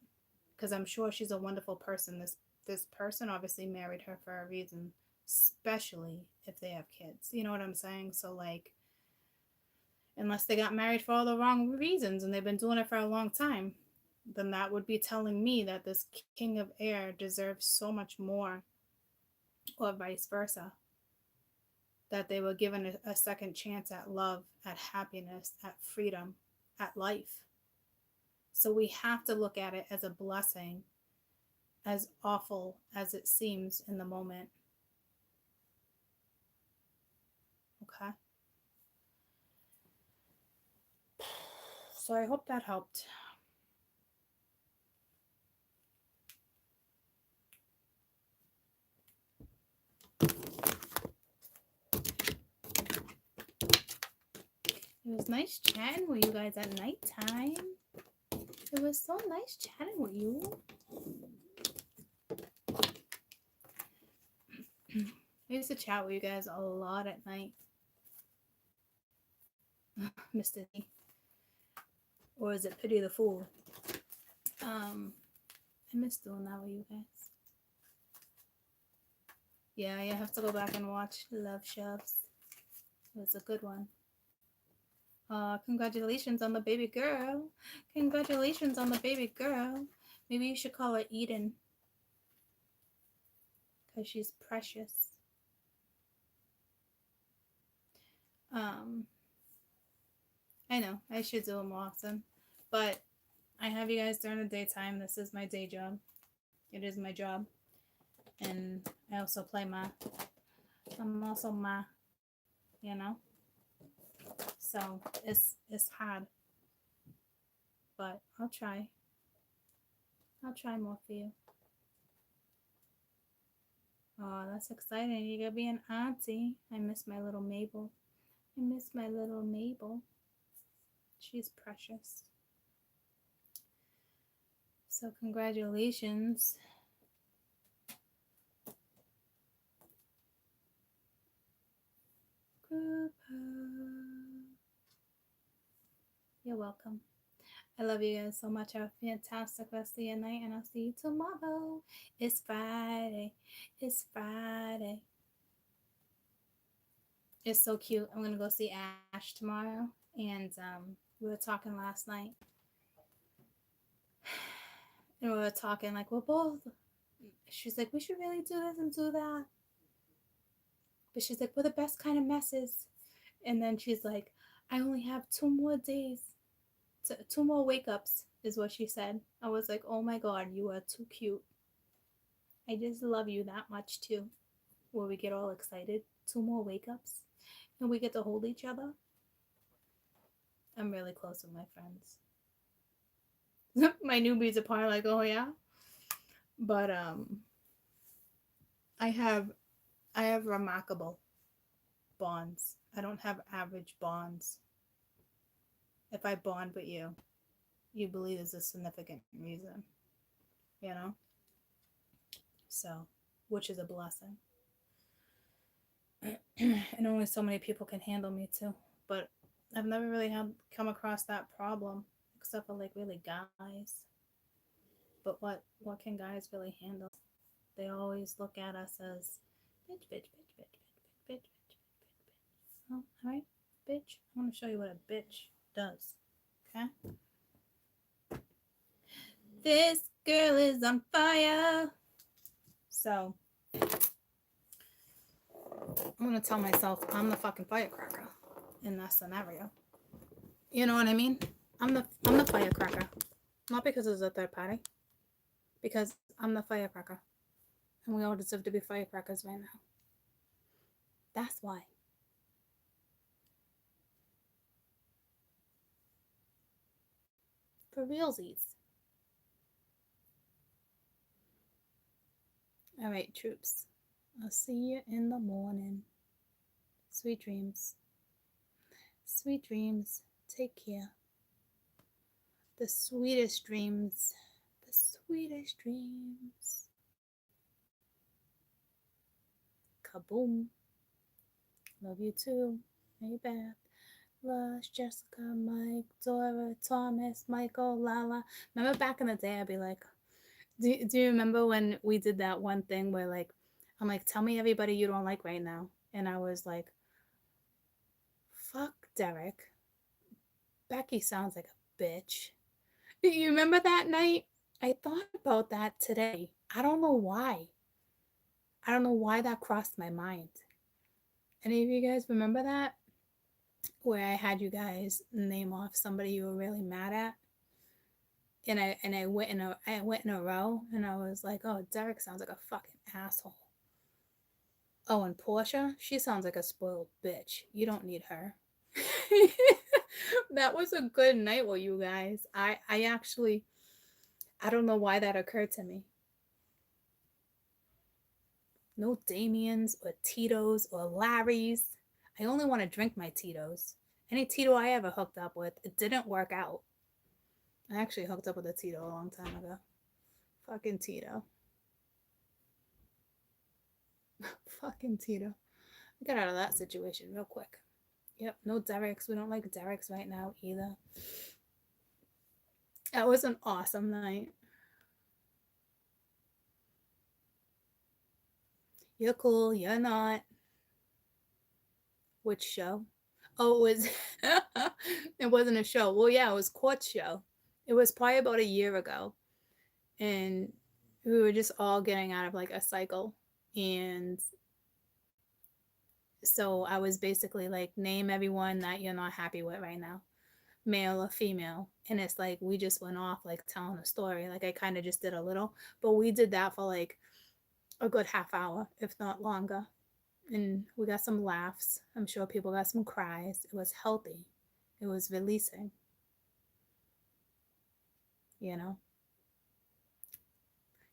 because I'm sure she's a wonderful person. This person obviously married her for a reason, especially if they have kids. You know what I'm saying? So, like, unless they got married for all the wrong reasons and they've been doing it for a long time, then that would be telling me that this king of air deserves so much more, or vice versa. That they were given a second chance at love, at happiness, at freedom, at life. So we have to look at it as a blessing, as awful as it seems in the moment. Okay? So I hope that helped. It was nice chatting with you guys at nighttime. It was so nice chatting with you. I used to chat with you guys a lot at night. Mr. D. Or is it Pity the Fool? I miss doing that with you guys. Yeah, you have to go back and watch Love Shoves. It was a good one. Congratulations on the baby girl. Congratulations on the baby girl. Maybe you should call her Eden. Because she's precious. I know, I should do it more often. But I have you guys during the daytime. This is my day job. It is my job. And I also play ma. I'm also ma, you know? So it's hard. But I'll try. I'll try more for you. Oh, that's exciting. You're gonna be an auntie. I miss my little Mabel. I miss my little Mabel. She's precious. So congratulations. You're welcome. I love you guys so much. Have a fantastic rest of your night, and I'll see you tomorrow. It's Friday. It's Friday. It's so cute. I'm gonna go see Ash tomorrow, and we were talking last night, and we were talking like we're both. She's like, we should really do this and do that, but she's like, we're the best kind of messes. And then she's like, I only have 2 more days, 2 more wake ups, is what she said. I was like, oh my god, you are too cute. I just love you that much too. Where we get all excited. 2 more wake ups, and we get to hold each other. I'm really close with my friends. My newbies are probably like, oh yeah. But I have remarkable bonds. I don't have average bonds. If I bond with you, you believe there's a significant reason. You know? So, which is a blessing. And only so many people can handle me too. But I've never really come across that problem, except for like really guys. But what can guys really handle? They always look at us as bitch, bitch, bitch, bitch, bitch, bitch, bitch, bitch, bitch. Oh, all right, bitch. I want to show you what a bitch does. Okay. This girl is on fire. So I'm gonna tell myself I'm the fucking firecracker in that scenario. You know what I mean? I'm the firecracker. Not because it's a third party. Because I'm the firecracker. And we all deserve to be firecrackers right now. That's why. For realsies. All right, troops. I'll see you in the morning. Sweet dreams. Sweet dreams. Take care. The sweetest dreams. The sweetest dreams. Kaboom. Love you too. Hey, Beth. Lush, Jessica, Mike, Dora, Thomas, Michael, Lala. Remember back in the day, I'd be like, do you remember when we did that one thing where like, I'm like, tell me everybody you don't like right now. And I was like, fuck Derek. Becky sounds like a bitch. You remember that night? I thought about that today. I don't know why. I don't know why that crossed my mind. Any of you guys remember that? Where I had you guys name off somebody you were really mad at? And I went in a row, and I was like, oh, Derek sounds like a fucking asshole. Oh, and Portia, she sounds like a spoiled bitch. You don't need her. That was a good night with you guys. I actually, I don't know why that occurred to me. No Damien's or Tito's or Larry's. I only want to drink my Tito's. Any Tito I ever hooked up with, it didn't work out. I actually hooked up with a Tito a long time ago. Fucking Tito. Fucking Tito. I got out of that situation real quick. Yep, no Derek's. We don't like Derek's right now either. That was an awesome night. You're cool, you're not. Which show? Oh, it was It wasn't a show. Well, yeah, it was Court's show. It was probably about a year ago. And we were just all getting out of like a cycle. And so I was basically like, name everyone that you're not happy with right now, male or female. And it's like, we just went off like telling a story. Like I kind of just did a little, but we did that for like a good half hour, if not longer. And we got some laughs. I'm sure people got some cries. It was healthy. It was releasing, you know?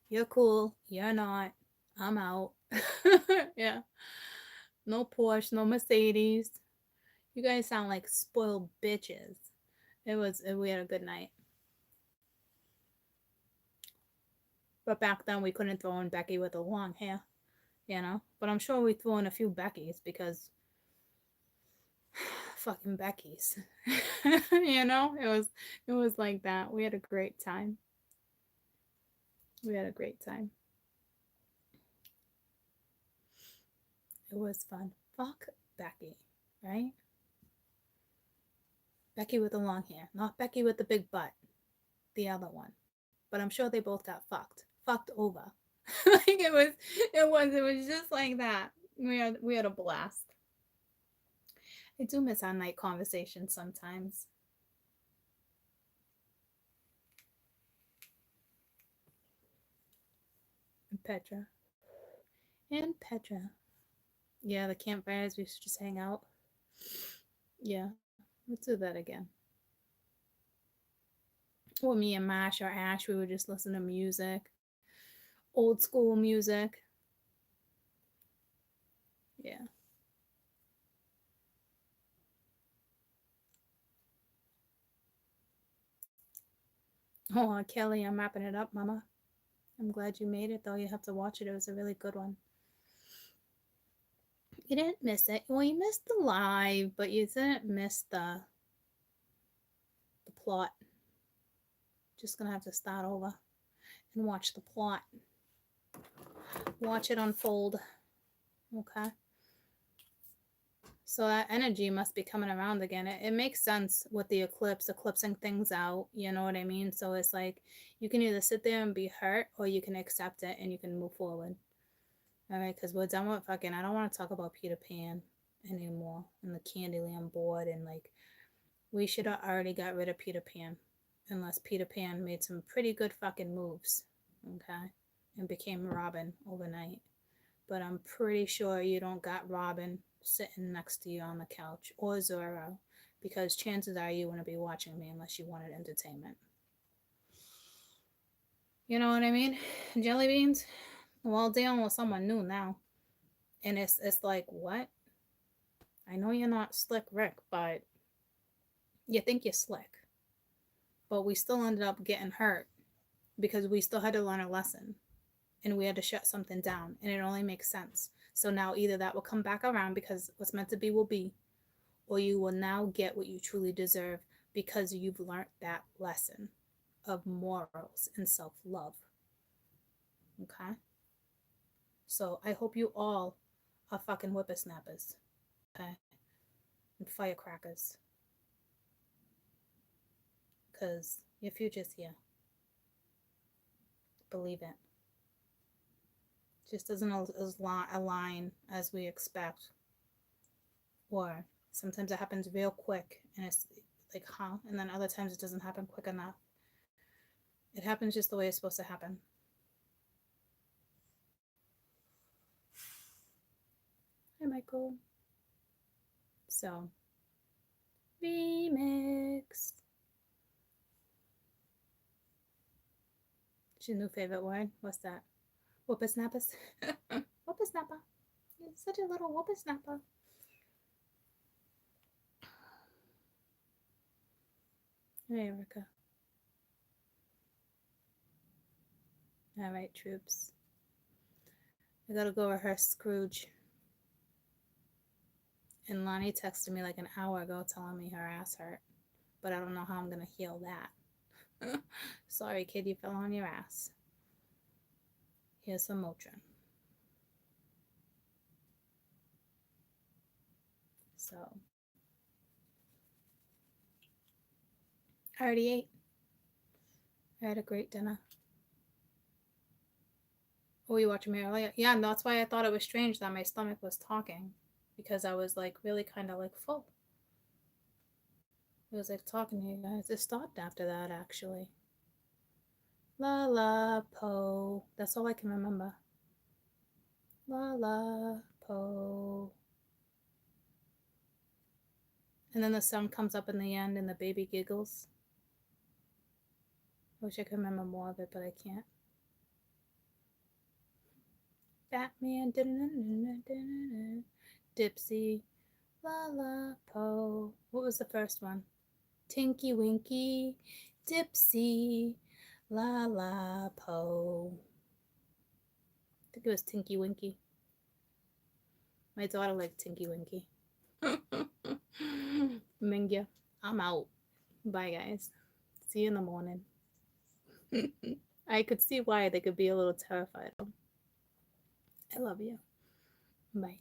You're cool. You're not. I'm out. Yeah. No Porsche, no Mercedes. You guys sound like spoiled bitches. We had a good night. But back then we couldn't throw in Becky with the long hair, you know? But I'm sure we threw in a few Beckys because fucking Becky's. You know? It was like that. We had a great time. We had a great time. It was fun. Fuck Becky, right? Becky with the long hair, not Becky with the big butt, the other one. But I'm sure they both got fucked over. Like it was just like that. We had a blast. I do miss our night conversations sometimes. And Petra. And Petra. Yeah, the campfires, we used to just hang out. Yeah, let's do that again. Well, me and Mash or Ash, we would just listen to music. Old school music. Yeah. Oh, Kelly, I'm wrapping it up, Mama. I'm glad you made it, though. You have to watch it. It was a really good one. You didn't miss it. Well, you missed the live, but you didn't miss the plot. Just gonna have to start over and watch the plot. Watch it unfold. Okay. So that energy must be coming around again. It makes sense with the eclipse, eclipsing things out. You know what I mean? So it's like you can either sit there and be hurt or you can accept it and you can move forward. All right, because we're done with fucking. I don't want to talk about Peter Pan anymore and the Candyland board. And like, we should have already got rid of Peter Pan unless Peter Pan made some pretty good fucking moves. Okay. And became Robin overnight. But I'm pretty sure you don't got Robin sitting next to you on the couch or Zorro, because chances are you wouldn't be watching me unless you wanted entertainment. You know what I mean? Jelly beans? Well, dealing with someone new now. And it's like, what? I know you're not Slick Rick, but you think you're slick. But we still ended up getting hurt because we still had to learn a lesson. And we had to shut something down, and it only makes sense. So now either that will come back around because what's meant to be will be, or you will now get what you truly deserve because you've learned that lesson of morals and self-love. Okay? So I hope you all are fucking whippersnappers. Okay? And firecrackers. Because your future's here. Believe it. Just doesn't align as we expect. Or sometimes it happens real quick and it's like, huh? And then other times it doesn't happen quick enough. It happens just the way it's supposed to happen. Hi, Michael. So, remix. What's your new favorite word? What's that? Whippersnappers? Whippersnapper. You're such a little whippersnapper. Hey, Erica. All right, troops. I gotta go rehearse Scrooge. And Lonnie texted me like an hour ago telling me her ass hurt. But I don't know how I'm gonna heal that. Sorry, kid, you fell on your ass. Here's some Motrin. So, I already ate. I had a great dinner. Oh, you watching me earlier? Yeah, and that's why I thought it was strange that my stomach was talking. Because I was like really kind of like full. It was like talking to you guys. It stopped after that actually. La la po. That's all I can remember. La la po. And then the sun comes up in the end and the baby giggles. I wish I could remember more of it, but I can't. Batman. Dipsy. La la po. What was the first one? Tinky Winky. Dipsy. La la po. I think it was Tinky Winky. My daughter liked Tinky Winky. Mingya, I'm out. Bye, guys. See you in the morning. I could see why they could be a little terrified. I love you. Bye.